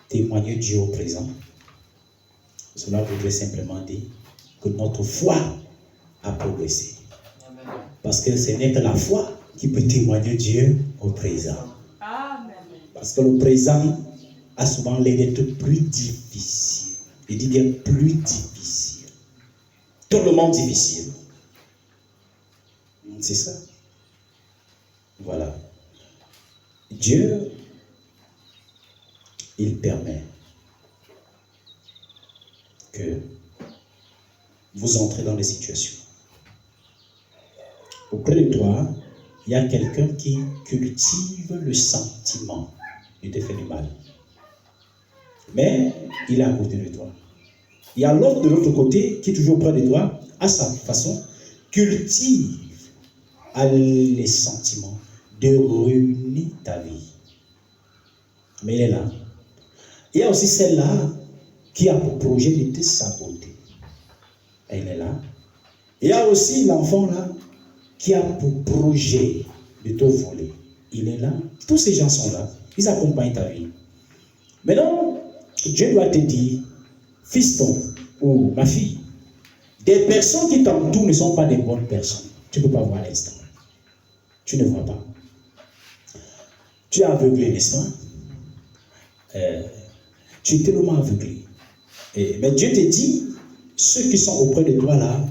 témoigner Dieu au présent, cela voudrait simplement dire que notre foi a progressé. Parce que ce n'est que la foi qui peut témoigner Dieu au présent. Parce que le présent a souvent l'air d'être plus difficile. Il dit bien plus difficile. Tellement difficile. C'est ça. Voilà. Dieu, il permet que vous entrez dans des situations. Auprès de toi, il y a quelqu'un qui cultive le sentiment de te faire du mal. Mais il est à côté de toi. Il y a l'autre de l'autre côté qui est toujours près de toi, à sa façon, cultive les sentiments de ruiner ta vie. Mais il est là. Il y a aussi celle-là qui a pour projet de te saboter. Elle est là. Il y a aussi l'enfant là qui a pour projet de te voler. Il est là. Tous ces gens sont là. Ils accompagnent ta vie. Maintenant, Dieu doit te dire, fiston ou ma fille, des personnes qui t'entourent ne sont pas des bonnes personnes. Tu ne peux pas voir l'instant. Tu ne vois pas. Tu es aveuglé, n'est-ce pas? Tu es tellement aveuglé. Mais Dieu te dit, ceux qui sont auprès de toi là,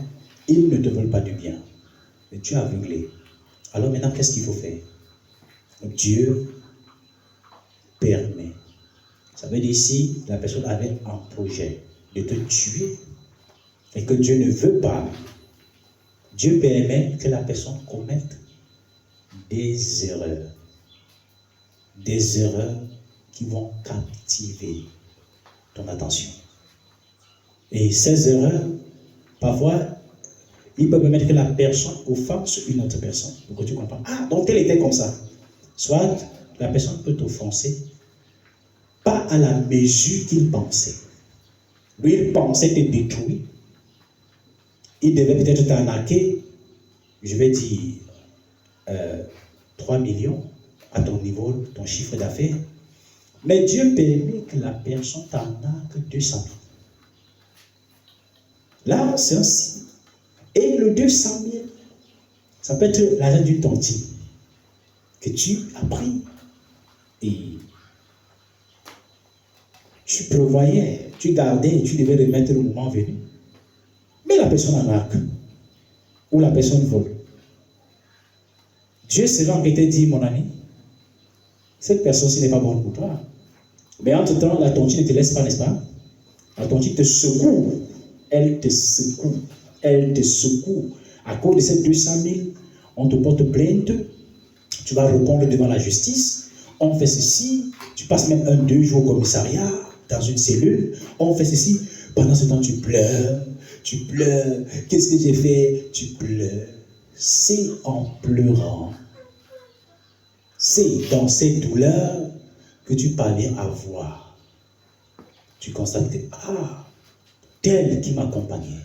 ils ne te veulent pas du bien. Mais tu es aveuglé. Alors maintenant, qu'est-ce qu'il faut faire? Dieu permet. Ça veut dire si la personne avait un projet de te tuer et que Dieu ne veut pas, Dieu permet que la personne commette des erreurs. Des erreurs qui vont captiver ton attention. Et ces erreurs, parfois, ils peuvent permettre que la personne offense une autre personne. Pour que tu comprends. Ah, donc elle était comme ça. Soit la personne peut t'offenser, pas à la mesure qu'il pensait. Lui, il pensait te détruire. Il devait peut-être t'arnaquer, je vais dire, 3 millions à ton niveau, ton chiffre d'affaires. Mais Dieu permet que la personne t'arnaque 200 000. Là, c'est un signe. Et le 200 000, ça peut être l'argent d'une tontine que tu as pris. Et tu prévoyais, tu gardais et tu devais remettre le moment venu. Mais la personne arnaque. Ou la personne vole. Dieu sera en été dit, mon ami, cette personne-ci n'est pas bonne pour toi. Mais entre-temps, la tontine ne te laisse pas, n'est-ce pas? La tontine te secoue. Elle te secoue. Elle te secoue. À cause de ces 200 000, on te porte plainte. Tu vas répondre devant la justice. On fait ceci. Tu passes même 2 jours au commissariat, dans une cellule. On fait ceci. Pendant ce temps, tu pleures. Tu pleures. Qu'est-ce que j'ai fait? Tu pleures. C'est en pleurant. C'est dans ces douleurs que tu parviens à voir. Tu constates que, tel qui m'accompagnait,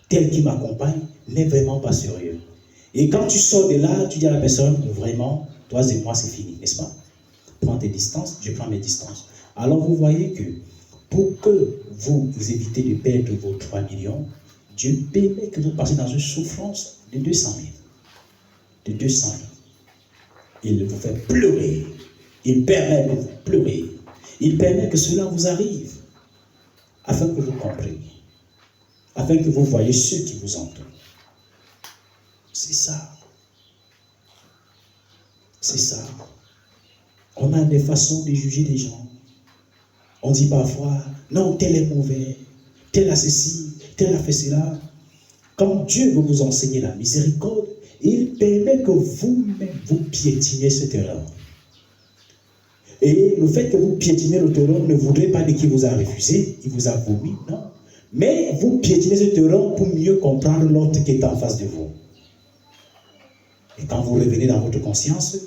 tel qui m'accompagne n'est vraiment pas sérieux. Et quand tu sors de là, tu dis à la personne, vraiment, toi et moi, c'est fini, n'est-ce pas? Prends tes distances, je prends mes distances. Alors vous voyez que pour que vous évitez de perdre vos 3 millions, Dieu permet que vous passiez dans une souffrance de 200 000. De 200 000. Il vous fait pleurer. Il permet de vous pleurer. Il permet que cela vous arrive afin que vous compreniez. Afin que vous voyez ceux qui vous entourent. C'est ça. C'est ça. On a des façons de juger les gens. On dit parfois, non, tel est mauvais, tel a ceci, tel a fait cela. Quand Dieu veut vous enseigner la miséricorde, il permet que vous-même vous piétiniez ce terrain. Et le fait que vous piétinez le terrain ne voudrait pas dire qu'il vous a refusé, il vous a vomi, non. Mais vous piétinez ce terrain pour mieux comprendre l'autre qui est en face de vous. Et quand vous revenez dans votre conscience,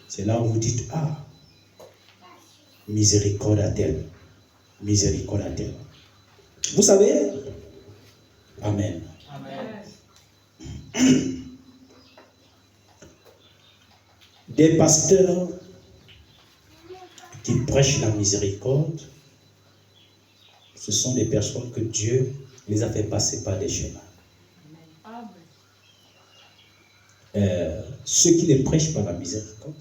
c'est là où vous dites, ah, miséricorde a-t-elle, miséricorde a-t-elle. Vous savez? Amen. Amen. Des pasteurs qui prêchent la miséricorde, ce sont des personnes que Dieu les a fait passer par des chemins. Ceux qui ne prêchent pas la miséricorde,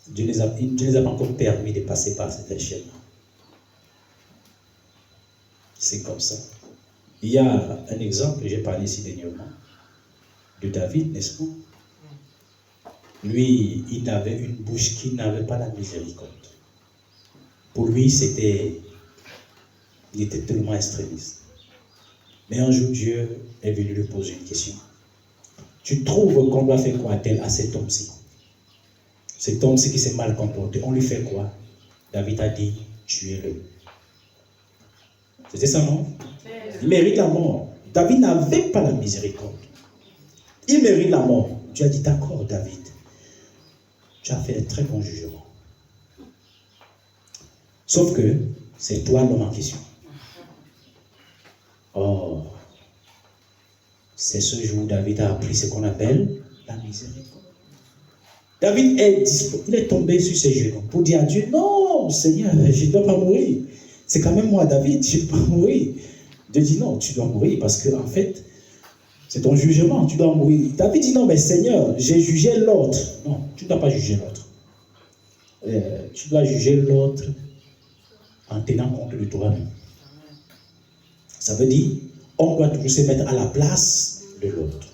Dieu ne les a pas encore permis de passer par ces chemins. C'est comme ça. Il y a un exemple, j'ai parlé ici dernièrement, de David, n'est-ce pas? Lui, il avait une bouche qui n'avait pas la miséricorde. Pour lui, il était tellement extrémiste. Mais un jour, Dieu est venu lui poser une question. Tu trouves qu'on doit faire quoi à cet homme-ci? Cet homme-ci qui s'est mal comporté, on lui fait quoi? David a dit, tuez-le. C'était ça, non? Il mérite la mort. David n'avait pas la miséricorde. Il mérite la mort. Dieu a dit, d'accord, David, tu as fait un très bon jugement. Sauf que c'est toi l'homme en question. Oh, c'est ce jour où David a appris ce qu'on appelle la miséricorde. David il est tombé sur ses genoux pour dire à Dieu, non, Seigneur, je ne dois pas mourir. C'est quand même moi, David, je ne dois pas mourir. Dieu dit, non, tu dois mourir parce que, en fait, c'est ton jugement, tu dois mourir. David dit, non, mais Seigneur, j'ai jugé l'autre. Non, tu ne dois pas juger l'autre. Tu dois juger l'autre en tenant compte de toi-même. Ça veut dire, on doit toujours se mettre à la place de l'autre.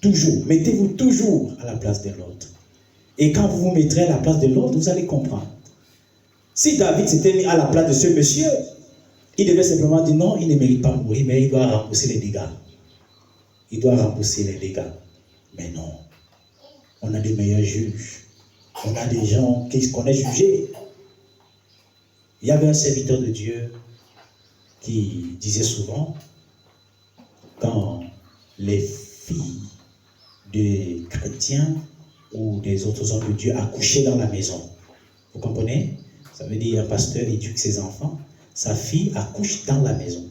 Toujours, mettez-vous toujours à la place de l'autre. Et quand vous vous mettrez à la place de l'autre, vous allez comprendre. Si David s'était mis à la place de ce monsieur, il devait simplement dire non, il ne mérite pas de mourir, mais il doit rembourser les dégâts. Il doit rembourser les dégâts. Mais non, on a des meilleurs juges. On a des gens qui se connaissent juger. Il y avait un serviteur de Dieu qui disait souvent, quand les filles des chrétiens ou des autres hommes de Dieu accouchaient dans la maison, vous comprenez? Ça veut dire un pasteur éduque ses enfants, sa fille accouche dans la maison.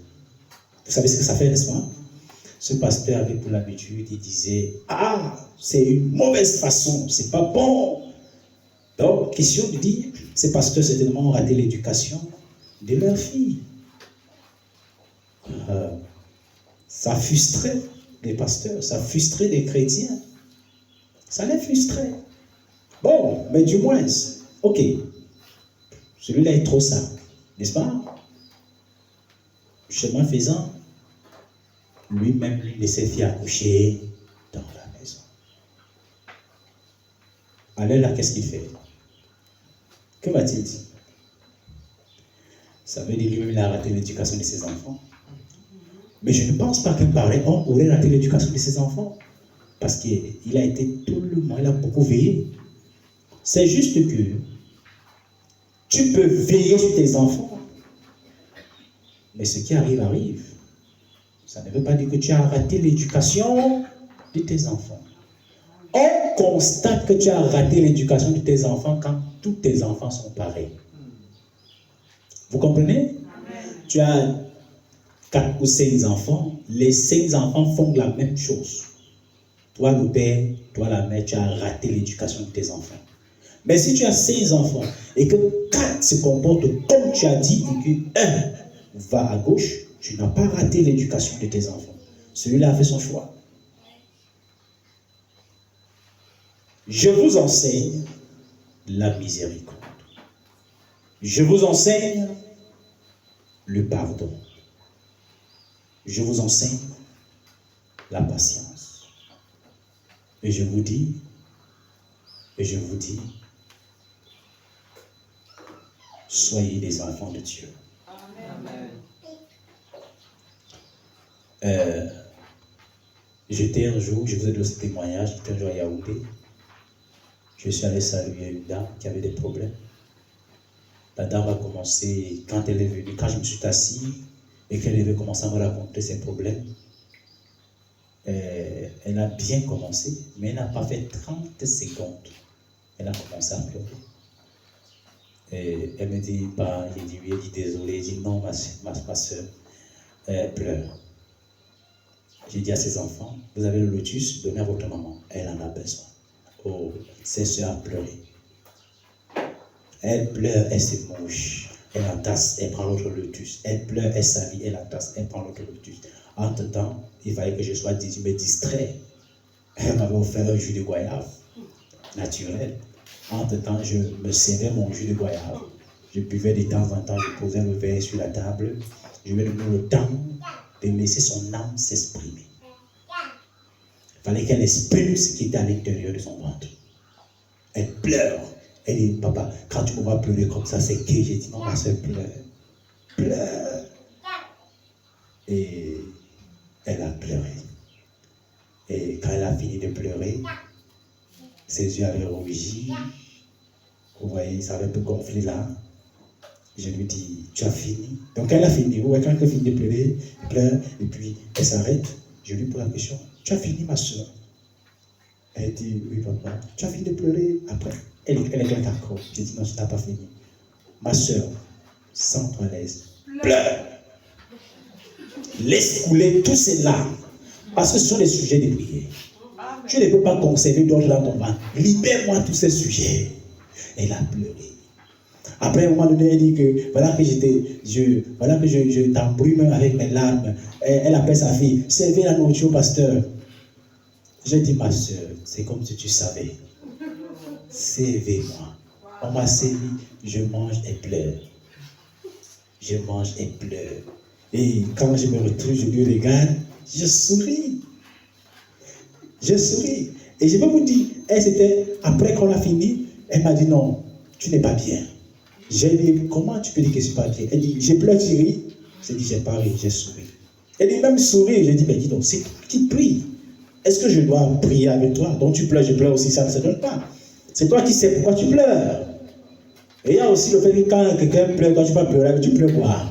Vous savez ce que ça fait, n'est-ce pas? Ce pasteur avait pour l'habitude, il disait, ah, c'est une mauvaise façon, c'est pas bon. Donc, question de dire, ces pasteurs certainement ont raté l'éducation de leur fille. Ça frustrait les pasteurs, ça frustrait les chrétiens. Ça les frustrait. Bon, mais du moins, ok, celui-là est trop sain, n'est-ce pas? Chemin faisant, lui-même lui laissait faire accoucher dans la maison. Alors là, qu'est-ce qu'il fait? Que va-t-il dire? Ça veut dire lui-même il a raté l'éducation de ses enfants. Mais je ne pense pas qu'un pareil homme aurait raté l'éducation de ses enfants. Parce qu'il a été tout le monde, il a beaucoup veillé. C'est juste que tu peux veiller sur tes enfants. Mais ce qui arrive, arrive. Ça ne veut pas dire que tu as raté l'éducation de tes enfants. On constate que tu as raté l'éducation de tes enfants quand tous tes enfants sont pareils. Vous comprenez? Amen. Tu as 4 ou 5 enfants, les 5 enfants font la même chose. Toi le père, toi la mère, tu as raté l'éducation de tes enfants. Mais si tu as 5 enfants et que 4 se comportent comme tu as dit et qu'un va à gauche, tu n'as pas raté l'éducation de tes enfants. Celui-là a fait son choix. Je vous enseigne la miséricorde. Je vous enseigne le pardon. Je vous enseigne la patience. Et je vous dis, soyez des enfants de Dieu. J'étais un jour, je vous ai donné ce témoignage, j'étais un jour à Yaoundé. Je suis allé saluer une dame qui avait des problèmes. La dame a commencé, quand elle est venue, quand je me suis assis et qu'elle avait commencé à me raconter ses problèmes, elle a bien commencé, mais elle n'a pas fait 30 secondes. Elle a commencé à pleurer. Et elle me dit, bah, j'ai dit oui, elle dit désolé, elle dit non, ma soeur, elle pleure. J'ai dit à ses enfants, vous avez le lotus, donnez à votre maman, elle en a besoin. Oh, ses soeurs a pleuré. Elle pleure, elle se mouche, elle entasse, elle prend l'autre lotus. Elle pleure, elle s'allie, elle entasse, elle prend l'autre lotus. Entre-temps, il fallait que je sois distrait. Elle m'avait offert un jus de goyave naturel. Entre-temps, je me servais mon jus de goyave. Je buvais de temps en temps, je posais le verre sur la table. Je lui donnais le temps de laisser son âme s'exprimer. Il fallait qu'elle exprime ce qui était à l'intérieur de son ventre. Elle pleure. Elle dit, papa, quand tu me vois pleurer comme ça, c'est que j'ai dit, non, ma soeur pleure. Pleure. Et elle a pleuré. Et quand elle a fini de pleurer, ses yeux avaient rougi. Vous voyez, ça avait un peu gonflé là. Je lui dis, tu as fini? Donc elle a fini. Vous voyez, quand elle finit de pleurer, elle pleure, et puis elle s'arrête. Je lui pose la question, tu as fini ma soeur? Elle dit, oui papa. Tu as fini de pleurer? Après, elle est d'accord. J'ai dit, non, tu n'as pas fini. Ma soeur, sens-toi à l'aise. Pleure. Laisse couler tous ces larmes. Parce que ce sont des sujets de prière. Tu ne peux pas conserver d'autres dans ton ventre. Libère-moi tous ces sujets. Elle a pleuré. Après, à un moment donné, elle dit que voilà que je t'embrume avec mes larmes. Elle appelle sa fille, servez la nourriture au pasteur. J'ai dit, ma soeur, c'est comme si tu savais. Servez-moi. On m'a servi, je mange et pleure. Je mange et pleure. Et quand je me retrouve, je lui regarde, je souris. Je souris. Et je vais vous dire, elle c'était, après qu'on a fini, elle m'a dit non, tu n'es pas bien. J'ai dit, comment tu peux dire que je ne suis pas bien? Elle dit, j'ai pleuré, tu ris. J'ai dit, j'ai pas ri, j'ai souri. Elle dit, même sourire. J'ai dit, mais dis donc, c'est toi qui prie. Est-ce que je dois prier avec toi? Donc tu pleures, je pleure aussi, ça ne se donne pas. C'est toi qui sais pourquoi tu pleures. Et il y a aussi le fait que quand quelqu'un pleure, quand tu vas pleurer, tu pleures quoi?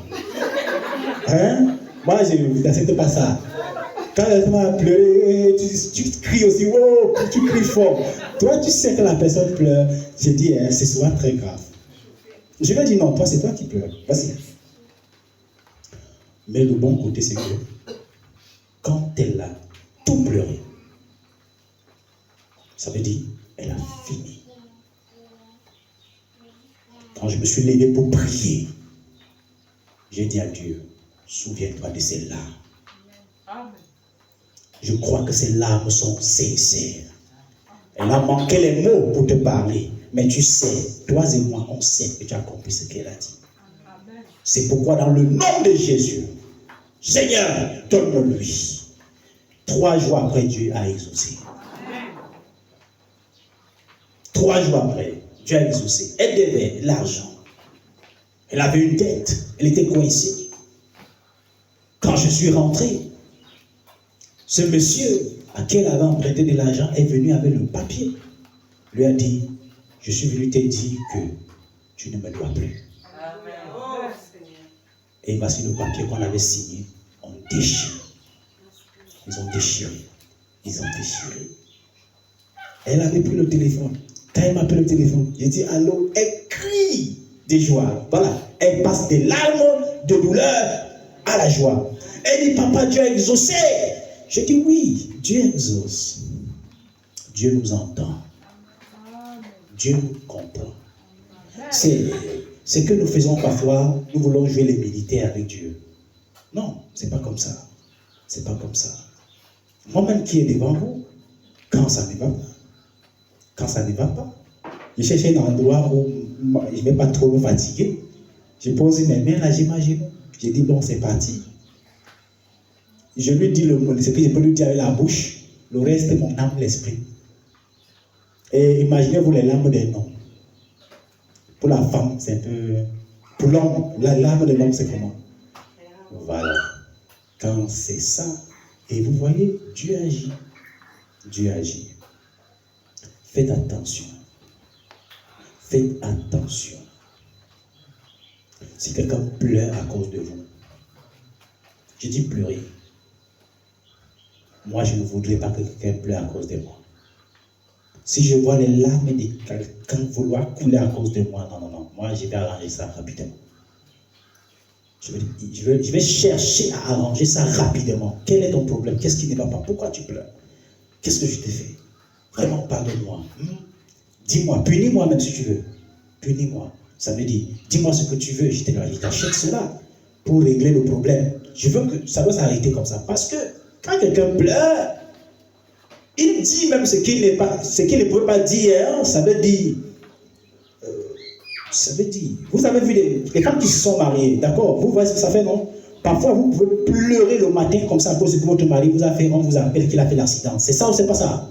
Hein? Moi, je n'accepte pas ça. Quand quelqu'un va pleurer, tu cries aussi, oh, tu cries fort. Toi, tu sais que la personne pleure. J'ai dit, c'est souvent très grave. Je lui ai dit, non, toi, c'est toi qui pleures. Vas-y. Mais le bon côté, c'est que quand elle a tout pleuré, ça veut dire, elle a fini. Quand je me suis levé pour prier, j'ai dit à Dieu, souviens-toi de ces larmes. Je crois que ces larmes sont sincères. Elle a manqué les mots pour te parler. Mais tu sais, toi et moi, on sait que tu as compris ce qu'elle a dit. C'est pourquoi dans le nom de Jésus, Seigneur, donne-le-lui. 3 jours après, Dieu a exaucé. 3 jours après, Dieu a exaucé. Elle devait l'argent. Elle avait une dette. Elle était coincée. Quand je suis rentré, ce monsieur à qui elle avait emprunté de l'argent est venu avec le papier. Lui a dit, je suis venu te dire que tu ne me dois plus. Amen. Et voici le papier qu'on avait signé. On déchire. Ils ont déchiré. Ils ont déchiré. Elle avait pris le téléphone. Quand elle m'a pris le téléphone, j'ai dit allô. Elle crie de joie. Voilà. Elle passe des larmes de douleur à la joie. Elle dit, papa, Dieu a exaucé. Je dis oui, Dieu exauce. Dieu nous entend. Dieu comprend. C'est que nous faisons parfois, nous voulons jouer les militaires avec Dieu. Non, c'est pas comme ça. C'est pas comme ça. Moi-même qui est devant vous, quand ça ne va pas, je cherche un endroit où je ne vais pas trop me fatiguer. Je pose mes mains là, j'imagine. Je dis bon, c'est parti. Je lui dis ce que je peux lui dire avec la bouche, le reste, mon âme, l'esprit. Et imaginez-vous les larmes des noms. Pour la femme, c'est un peu... Pour l'homme, la larme de l'homme, c'est comment? Voilà. Quand c'est ça, et vous voyez, Dieu agit. Dieu agit. Faites attention. Faites attention. Si quelqu'un pleure à cause de vous, je dis pleurer. Moi, je ne voudrais pas que quelqu'un pleure à cause de moi. Si je vois les larmes de quelqu'un vouloir couler à cause de moi, non. Moi, je vais arranger ça rapidement. Je vais chercher à arranger ça rapidement. Quel est ton problème? Qu'est-ce qui ne va pas? Pourquoi tu pleures? Qu'est-ce que je t'ai fait? Vraiment, pardonne-moi. Dis-moi, punis-moi même si tu veux. Punis-moi. Ça veut dire, dis-moi ce que tu veux, je t'achète cela pour régler le problème. Je veux que ça doit s'arrêter comme ça. Parce que quand quelqu'un pleure, il dit même ce qu'il ne peut pas dire. Hein, ça veut dire, vous avez vu les femmes qui se sont mariées, d'accord? Vous voyez ce que ça fait, non? Parfois, vous pouvez pleurer le matin comme ça à cause que votre mari vous a fait, on vous appelle qu'il a fait l'accident. C'est ça ou c'est pas ça?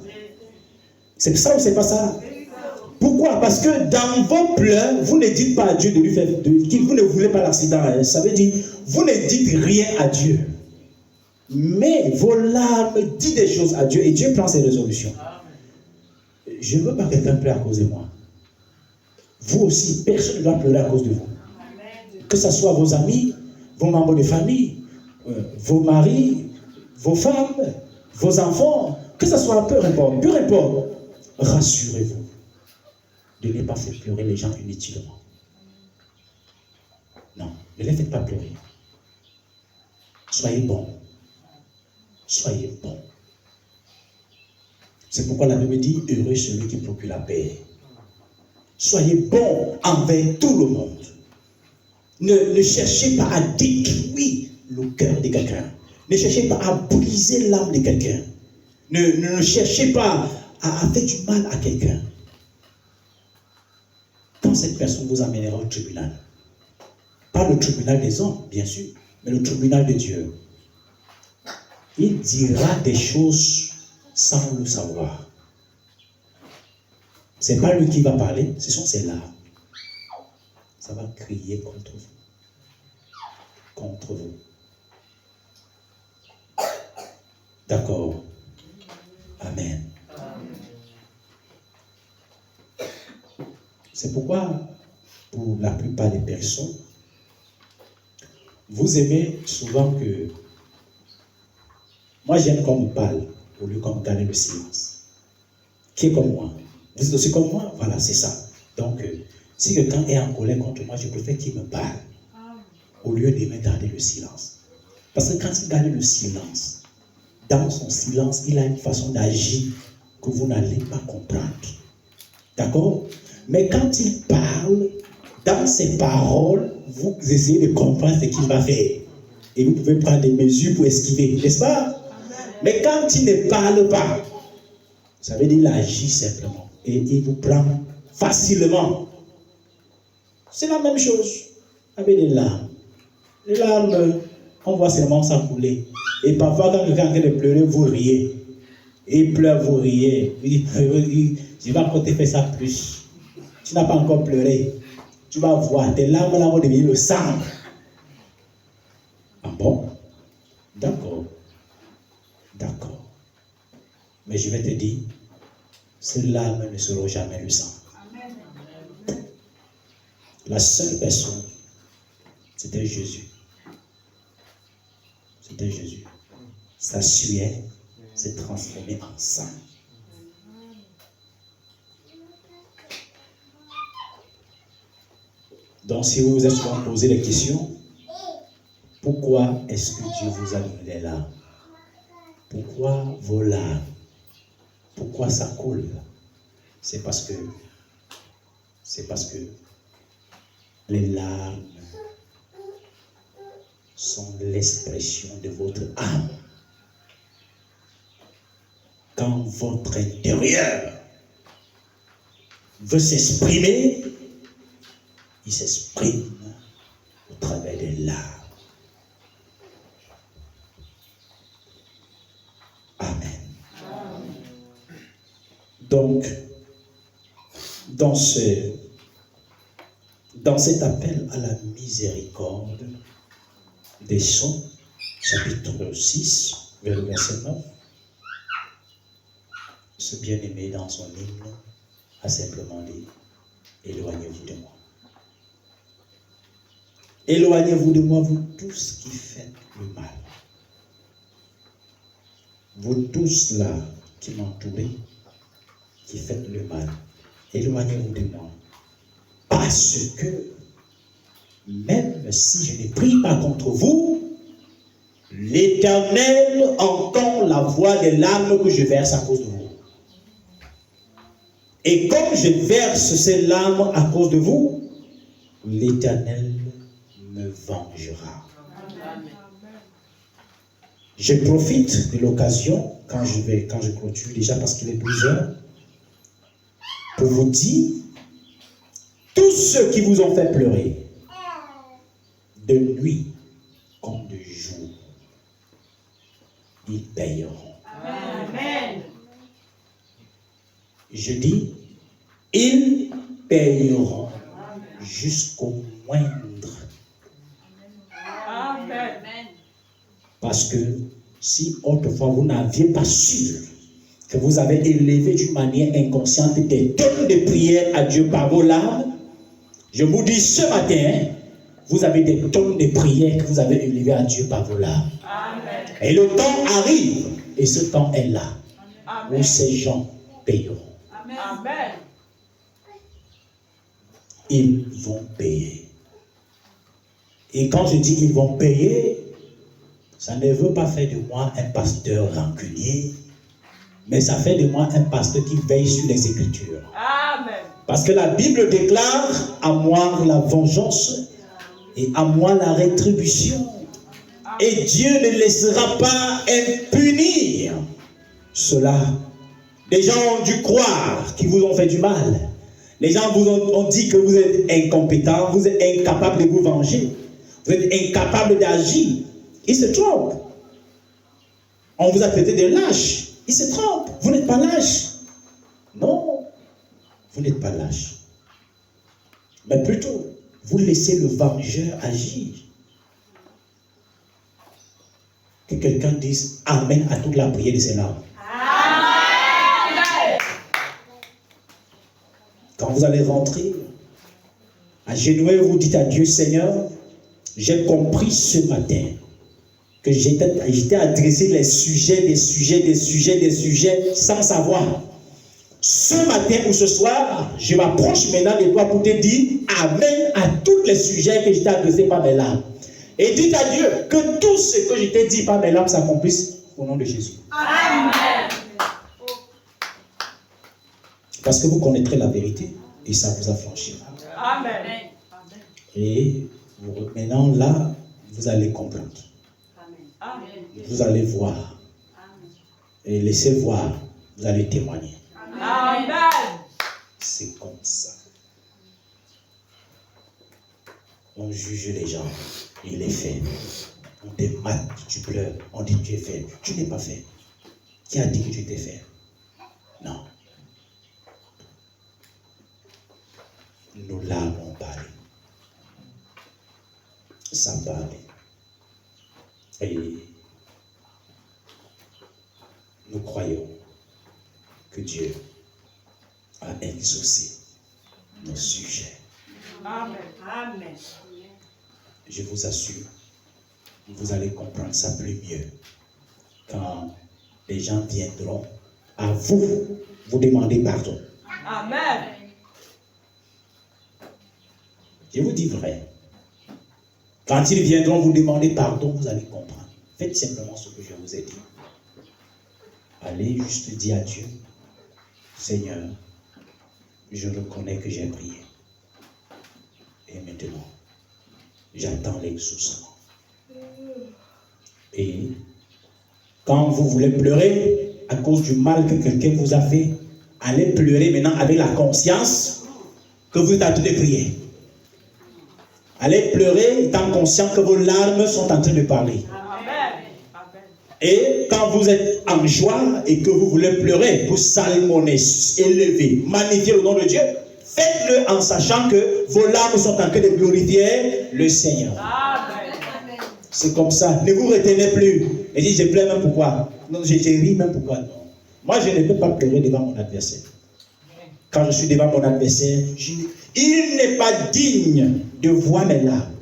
C'est ça ou c'est pas ça? Pourquoi? Parce que dans vos pleurs, vous ne dites pas à Dieu de lui faire, vous ne voulez pas l'accident. Hein. Ça veut dire, vous ne dites rien à Dieu. Mais vos larmes disent des choses à Dieu et Dieu prend ses résolutions. Je ne veux pas que quelqu'un pleure à cause de moi. Vous aussi, personne ne doit pleurer à cause de vous. Que ce soit vos amis, vos membres de famille, vos maris, vos femmes, vos enfants, que ce soit peu importe, rassurez-vous de ne pas faire pleurer les gens inutilement. Non, ne les faites pas pleurer. Soyez bons. Soyez bons. C'est pourquoi la Bible dit, heureux celui qui procure la paix. Soyez bons envers tout le monde. Ne cherchez pas à détruire le cœur de quelqu'un. Ne cherchez pas à briser l'âme de quelqu'un. Ne cherchez pas à faire du mal à quelqu'un. Quand cette personne vous amènera au tribunal, pas le tribunal des hommes, bien sûr, mais le tribunal de Dieu, il dira des choses sans le savoir. Ce n'est pas lui qui va parler, ce sont ses larmes. Ça va crier contre vous. Contre vous. D'accord. Amen. C'est pourquoi, pour la plupart des personnes, vous aimez souvent que... Moi, j'aime qu'on me parle, au lieu qu'on me garde le silence. Qui est comme moi? Vous êtes aussi comme moi? Voilà, c'est ça. Donc, si quelqu'un est en colère contre moi, je préfère qu'il me parle, au lieu de me garder le silence. Parce que quand il garde le silence, dans son silence, il a une façon d'agir que vous n'allez pas comprendre. D'accord? Mais quand il parle, dans ses paroles, vous essayez de comprendre ce qu'il va faire. Et vous pouvez prendre des mesures pour esquiver, n'est-ce pas? Mais quand il ne parle pas, ça veut dire qu'il agit simplement. Et il vous prend facilement. C'est la même chose avec les larmes. Les larmes, on voit seulement ça couler. Et parfois, quand quelqu'un est en train de pleurer, vous riez. Et il pleure, vous riez. Il dit, je vais encore te faire ça plus. Tu n'as pas encore pleuré. Tu vas voir, tes larmes là vont devenir le sang. Ah bon? D'accord. D'accord. Mais je vais te dire, ces larmes ne seront jamais le sang. La seule personne, c'était Jésus. C'était Jésus. Sa sueur s'est transformée en sang. Donc, si vous vous êtes souvent posé la question, pourquoi est-ce que Dieu vous a donné les larmes? Pourquoi vos larmes? Pourquoi ça coule? C'est parce que c'est parce que les larmes sont l'expression de votre âme. Quand votre intérieur veut s'exprimer, il s'exprime au travers des larmes. Amen. Donc, dans cet appel à la miséricorde, des Sons, chapitre 6, vers le verset 9, ce bien-aimé dans son hymne a simplement dit, éloignez-vous de moi. Éloignez-vous de moi, vous tous qui faites le mal. Vous tous là qui m'entourez, qui faites le mal. Éloignez-vous de moi. Parce que même si je ne prie pas contre vous, l'Éternel entend la voix des larmes que je verse à cause de vous. Et comme je verse ces larmes à cause de vous, l'Éternel me vengera. Je profite de l'occasion, quand je clôture déjà parce qu'il est 12 heures, pour vous dire, tous ceux qui vous ont fait pleurer, de nuit comme de jour, ils payeront. Amen. Je dis, ils payeront jusqu'au moindre. Amen. Parce que si autrefois vous n'aviez pas su que vous avez élevé d'une manière inconsciente des tonnes de prières à Dieu par vos larmes, je vous dis ce matin, vous avez des tonnes de prières que vous avez élevées à Dieu par vos larmes. Amen. Et le temps arrive, et ce temps est là, Amen, où ces gens payeront. Amen. Ils vont payer. Et quand je dis ils vont payer, ça ne veut pas faire de moi un pasteur rancunier, mais ça fait de moi un pasteur qui veille sur les Écritures. Amen. Parce que la Bible déclare à moi la vengeance et à moi la rétribution. Et Dieu ne laissera pas impunir cela. Les gens ont dû croire qu'ils vous ont fait du mal. Les gens vous ont dit que vous êtes incompétent, vous êtes incapable de vous venger. Vous êtes incapable d'agir. Ils se trompent. On vous a traité de lâche. Ils se trompent. Vous n'êtes pas lâche. Non, vous n'êtes pas lâche. Mais plutôt, vous laissez le vengeur agir. Que quelqu'un dise Amen à toute la prière de ces larmes. Amen. Quand vous allez rentrer, agenouillez, vous dites à Dieu, Seigneur, j'ai compris ce matin que j'étais adressé les sujets sans savoir. Ce matin ou ce soir, je m'approche maintenant de toi pour te dire Amen à tous les sujets que je t'ai adressés par mes larmes. Et dites à Dieu que tout ce que je t'ai dit par mes larmes s'accomplisse au nom de Jésus. Amen. Parce que vous connaîtrez la vérité et ça vous affranchira. Amen. Et maintenant là, vous allez comprendre. Amen. Vous allez voir. Amen. Et laissez voir, vous allez témoigner. Amen. C'est comme ça. On juge les gens. Il est faible. On te mate, tu pleures. On dit que tu es faible. Tu n'es pas faible. Qui a dit que tu étais faible? Non. Nos larmes ont parlé. Ça parle. Et nous croyons que Dieu a exaucé nos sujets. Amen. Amen. Je vous assure, vous allez comprendre ça plus mieux quand les gens viendront à vous demander pardon. Amen. Je vous dis vrai. Quand ils viendront vous demander pardon, vous allez comprendre. Faites simplement ce que je vous ai dit. Allez juste dire à Dieu, Seigneur, je reconnais que j'ai prié. j'attends l'exaucement. Et quand vous voulez pleurer à cause du mal que quelqu'un vous a fait, allez pleurer maintenant avec la conscience que vous êtes en train de prier. Allez pleurer étant conscient que vos larmes sont en train de parler. Et quand vous êtes en joie et que vous voulez pleurer, vous salmonner, élever, magnifier le nom de Dieu, faites-le en sachant que vos larmes sont en train de glorifier le Seigneur. C'est comme ça. Ne vous retenez plus. Et dites, je pleure même pourquoi? Non, je ris même pourquoi? Non. Moi, je ne peux pas pleurer devant mon adversaire. Quand je suis devant mon adversaire, il n'est pas digne de voir mes larmes.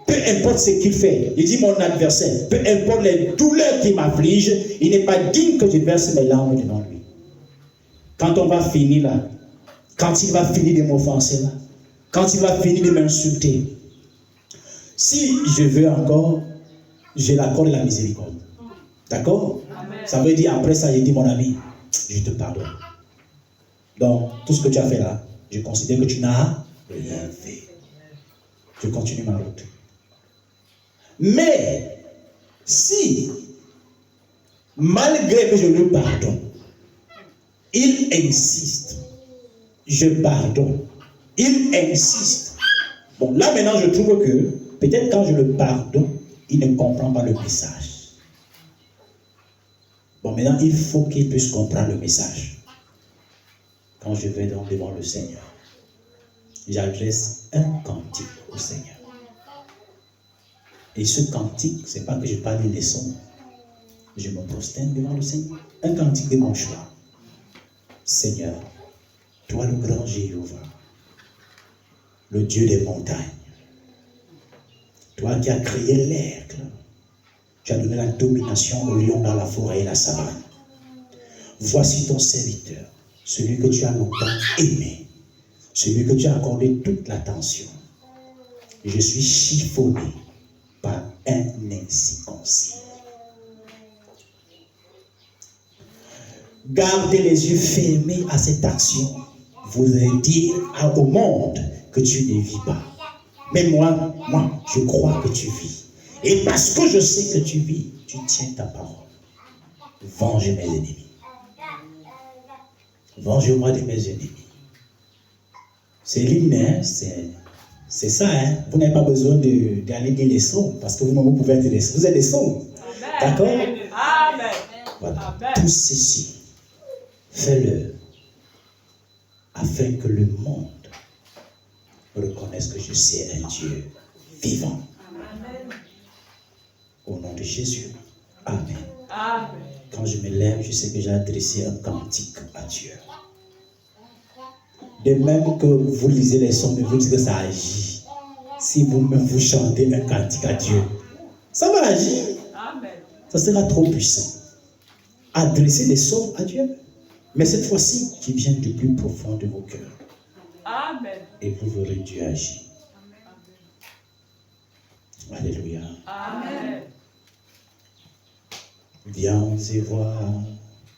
Peu importe ce qu'il fait, il dit mon adversaire, peu importe les douleurs qui m'affligent, il n'est pas digne que je verse mes larmes devant lui. Quand on va finir là, quand il va finir de m'offenser là, quand il va finir de m'insulter, si je veux encore, je l'accorde la miséricorde. D'accord? Ça veut dire après ça, je dis mon ami, je te pardonne. Donc, tout ce que tu as fait là, je considère que tu n'as rien fait. Je continue ma route. Mais, si, malgré que je le pardonne, il insiste, je pardonne, il insiste. Bon, là maintenant, je trouve que, peut-être quand je le pardonne, il ne comprend pas le message. Bon, maintenant, il faut qu'il puisse comprendre le message. Quand je vais donc devant le Seigneur, j'adresse un cantique au Seigneur. Et ce cantique, ce n'est pas que je parle des leçons. Je me prosterne devant le Seigneur. Un cantique de mon choix. Seigneur, toi le grand Jéhovah, le Dieu des montagnes, toi qui as créé l'aigle, tu as donné la domination au lion dans la forêt et la savane. Voici ton serviteur, celui que tu as longtemps aimé, celui que tu as accordé toute l'attention. Je suis chiffonné par un incirconcis. Gardez les yeux fermés à cette action. Vous allez dire au monde que tu ne vis pas. Mais moi, je crois que tu vis. Et parce que je sais que tu vis, tu tiens ta parole. Venge mes ennemis. Venge-moi de mes ennemis. C'est l'hymne, hein? C'est ça, hein? Vous n'avez pas besoin d'aller dire les sons, parce que vous pouvez être des sons. Vous êtes des sons. D'accord? Amen. Voilà. Amen. Tout ceci, fais-le afin que le monde reconnaisse que je suis un Dieu vivant. Amen. Au nom de Jésus. Amen. Amen. Quand je me lève, je sais que j'ai adressé un cantique à Dieu. De même que vous lisez les sons, mais vous dites que ça agit. Si vous-même vous chantez un cantique à Dieu, ça va agir. Amen. Ça sera trop puissant. Adressez des sons à Dieu. Mais cette fois-ci, qui vient du plus profond de vos cœurs. Amen. Et vous verrez Dieu agir. Amen. Alléluia. Amen. Viens et vois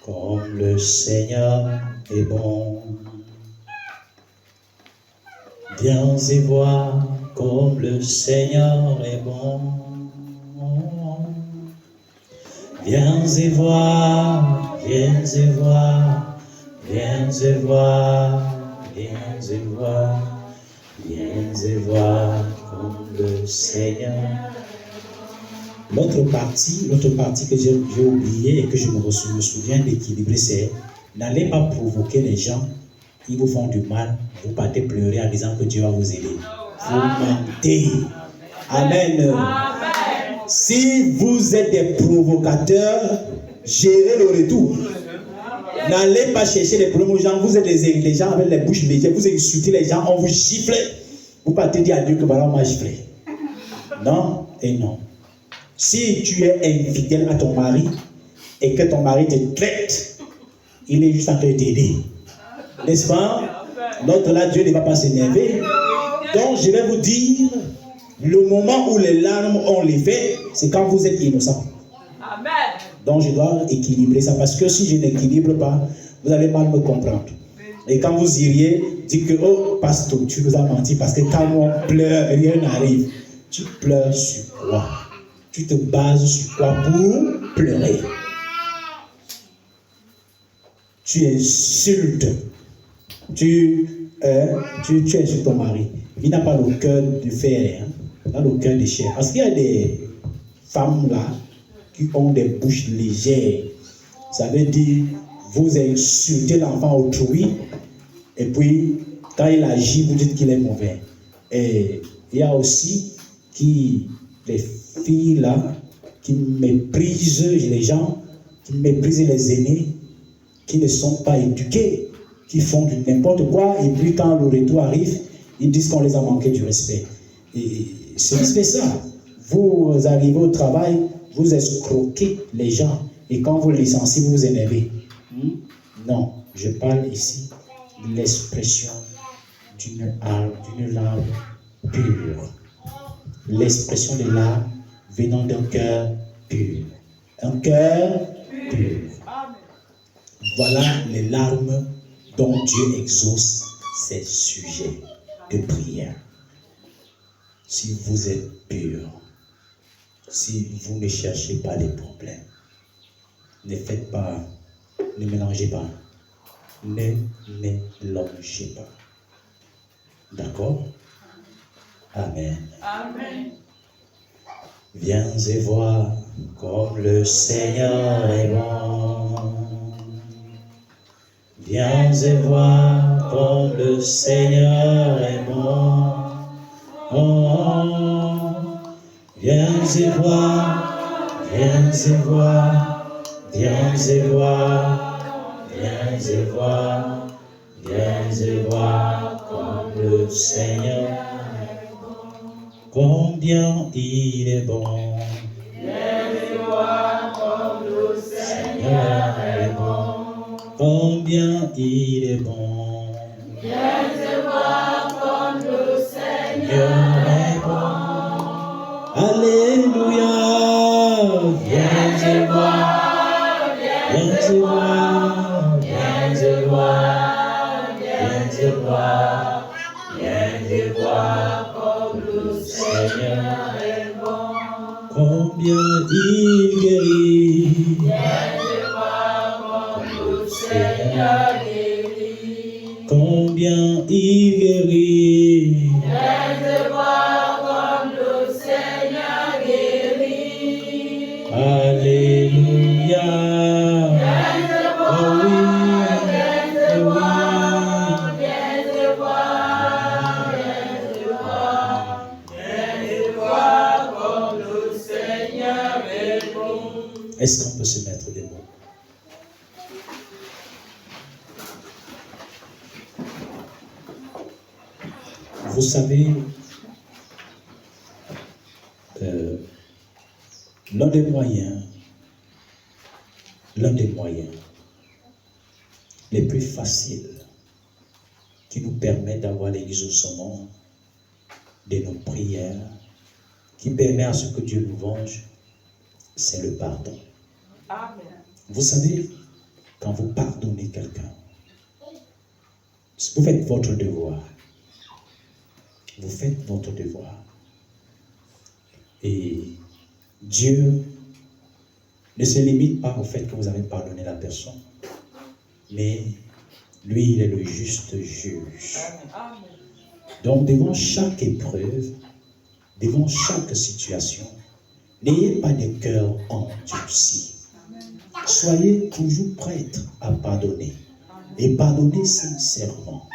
comme le Seigneur est bon. Viens et vois comme le Seigneur est bon. Viens et vois, viens et vois, viens et vois, viens et vois, viens et vois comme le Seigneur. L'autre partie que j'ai oubliée et que je me souviens d'équilibrer, c'est n'allez pas provoquer les gens. Ils vous font du mal, vous partez pleurer en disant que Dieu va vous aider. Vous mentez. Amen. Amen. Si vous êtes des provocateurs, gérez le retour. N'allez pas chercher les problèmes aux gens. Vous êtes les gens avec les bouches légères. Vous insultez les gens, on vous gifle. Vous partez dire à Dieu que voilà, on m'a giflé. Non et non. Si tu es infidèle à ton mari et que ton mari te traite, il est juste en train de t'aider. N'est-ce pas? L'autre là, Dieu ne va pas s'énerver. Donc, je vais vous dire, le moment où les larmes ont l'effet, c'est quand vous êtes innocent. Amen. Donc, je dois équilibrer ça, parce que si je n'équilibre pas, vous allez mal me comprendre. Et quand vous iriez, dites que, oh, pasteur, tu nous as menti, parce que quand on pleure, rien n'arrive. Tu pleures sur quoi? Tu te bases sur quoi pour pleurer? Tu insultes. Tu insultes ton mari. Il n'a pas le cœur de fer, hein? Il n'a le cœur de chair. Parce qu'il y a des femmes là qui ont des bouches légères. Ça veut dire, vous insultez l'enfant autrui, et puis quand il agit, vous dites qu'il est mauvais. Et il y a aussi les filles là qui méprisent les gens, qui méprisent les aînés, qui ne sont pas éduqués, qui font du n'importe quoi, et puis quand le retour arrive, ils disent qu'on les a manqué du respect. Et c'est ça. Vous arrivez au travail, vous escroquez les gens, et quand vous licenciez, vous vous énervez. Non, je parle ici de l'expression d'une larme pure. L'expression de larmes venant d'un cœur pur. Un cœur pur. Voilà les larmes dont Dieu exauce ses sujets de prière. Si vous êtes pur, si vous ne cherchez pas des problèmes, ne faites pas, ne mélangez pas, ne mélangez pas. D'accord? Amen. Amen. Viens et vois comme le Seigneur est bon. Viens et vois comme le Seigneur est bon. Oh, viens et vois, viens et vois, viens et vois, viens et vois, viens et vois comme le Seigneur est bon. Combien il est bon. Viens et vois comme le Seigneur est bon. Combien il est bon. Viens et vois comme le Seigneur est bon. Alléluia. Viens et vois, viens et vois, viens et vois, viens et vois, viens et vois comme le Seigneur est bon. Combien il guérit. Viens et vois comme le Seigneur guérit. Combien il guérit. Viens et vois comme le Seigneur guérit. Alléluia. Viens et Oh oui, viens et oh vois, oui. viens et vois, viens et vois, viens et vois comme le Seigneur est bon. Est-ce qu'on peut se mettre debout? Vous savez, l'un des moyens les plus faciles qui nous permet d'avoir l'exaucement de nos prières, qui permet à ce que Dieu nous venge, c'est le pardon. Amen. Vous savez, quand vous pardonnez quelqu'un, vous faites votre devoir. Vous faites votre devoir. Et Dieu ne se limite pas au fait que vous avez pardonné la personne, mais lui, il est le juste juge. Amen. Donc, devant chaque épreuve, devant chaque situation, n'ayez pas de cœur endurci. Soyez toujours prêts à pardonner et pardonnez sincèrement.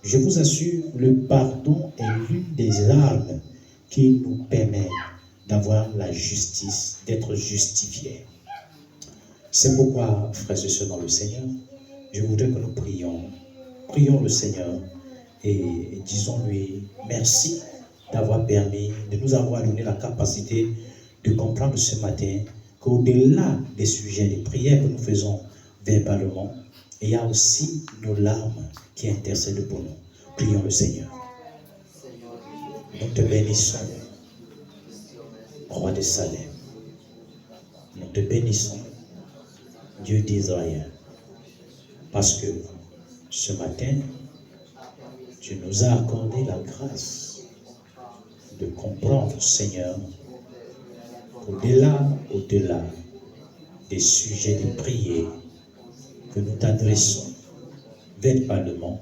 Je vous assure, le pardon est l'une des armes qui nous permet d'avoir la justice, d'être justifiés. C'est pourquoi, frères et sœurs dans le Seigneur, je voudrais que nous prions le Seigneur et disons-lui merci d'avoir permis, de nous avoir donné la capacité de comprendre ce matin qu'au-delà des sujets de prière que nous faisons verbalement, il y a aussi nos larmes qui intercèdent pour nous. Prions le Seigneur. Nous te bénissons, Roi de Salem. Nous te bénissons, Dieu d'Israël, parce que ce matin, tu nous as accordé la grâce de comprendre, Seigneur, au-delà des sujets de prière que nous t'adressons verbalement,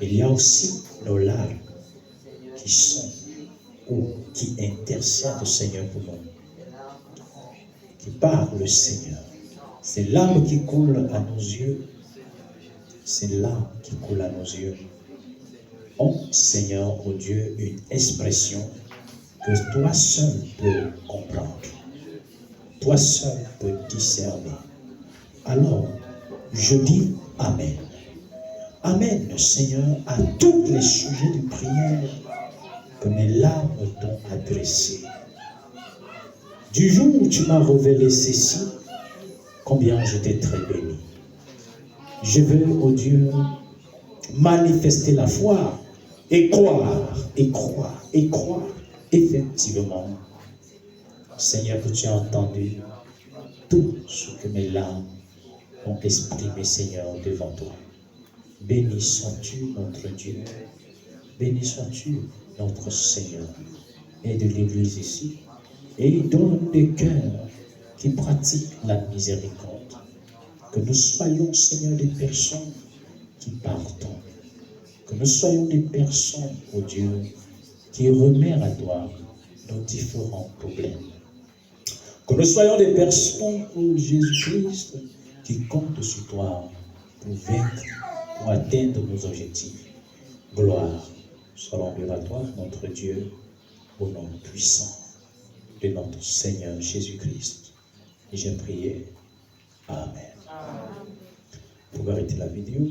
il y a aussi nos larmes qui sont ou qui intercèdent, Seigneur, pour nous, qui parlent, Seigneur. C'est l'âme qui coule à nos yeux. C'est l'âme qui coule à nos yeux. Oh Seigneur, oh Dieu, une expression que toi seul peux comprendre. Toi seul peux discerner. Alors, je dis Amen. Amen, Seigneur, à tous les sujets de prière que mes larmes t'ont adressés. Du jour où tu m'as révélé ceci, combien j'étais très béni. Je veux, oh Dieu, manifester la foi et croire, effectivement. Seigneur, que tu as entendu tout ce que mes larmes ont exprimé, Seigneur, devant toi. Béni sois-tu, notre Dieu. Béni sois-tu, notre Seigneur. Et de l'Église ici. Et donne des cœurs qui pratiquent la miséricorde. Que nous soyons, Seigneur, des personnes qui partons. Que nous soyons des personnes, oh Dieu, qui remettent à toi nos différents problèmes. Que nous soyons des personnes, oh Jésus-Christ, qui comptent sur toi pour vaincre, pour atteindre nos objectifs. Gloire soit rendue à toi, notre Dieu, au nom puissant de notre Seigneur Jésus-Christ. Et j'ai prié. Amen. Vous pouvez arrêter la vidéo.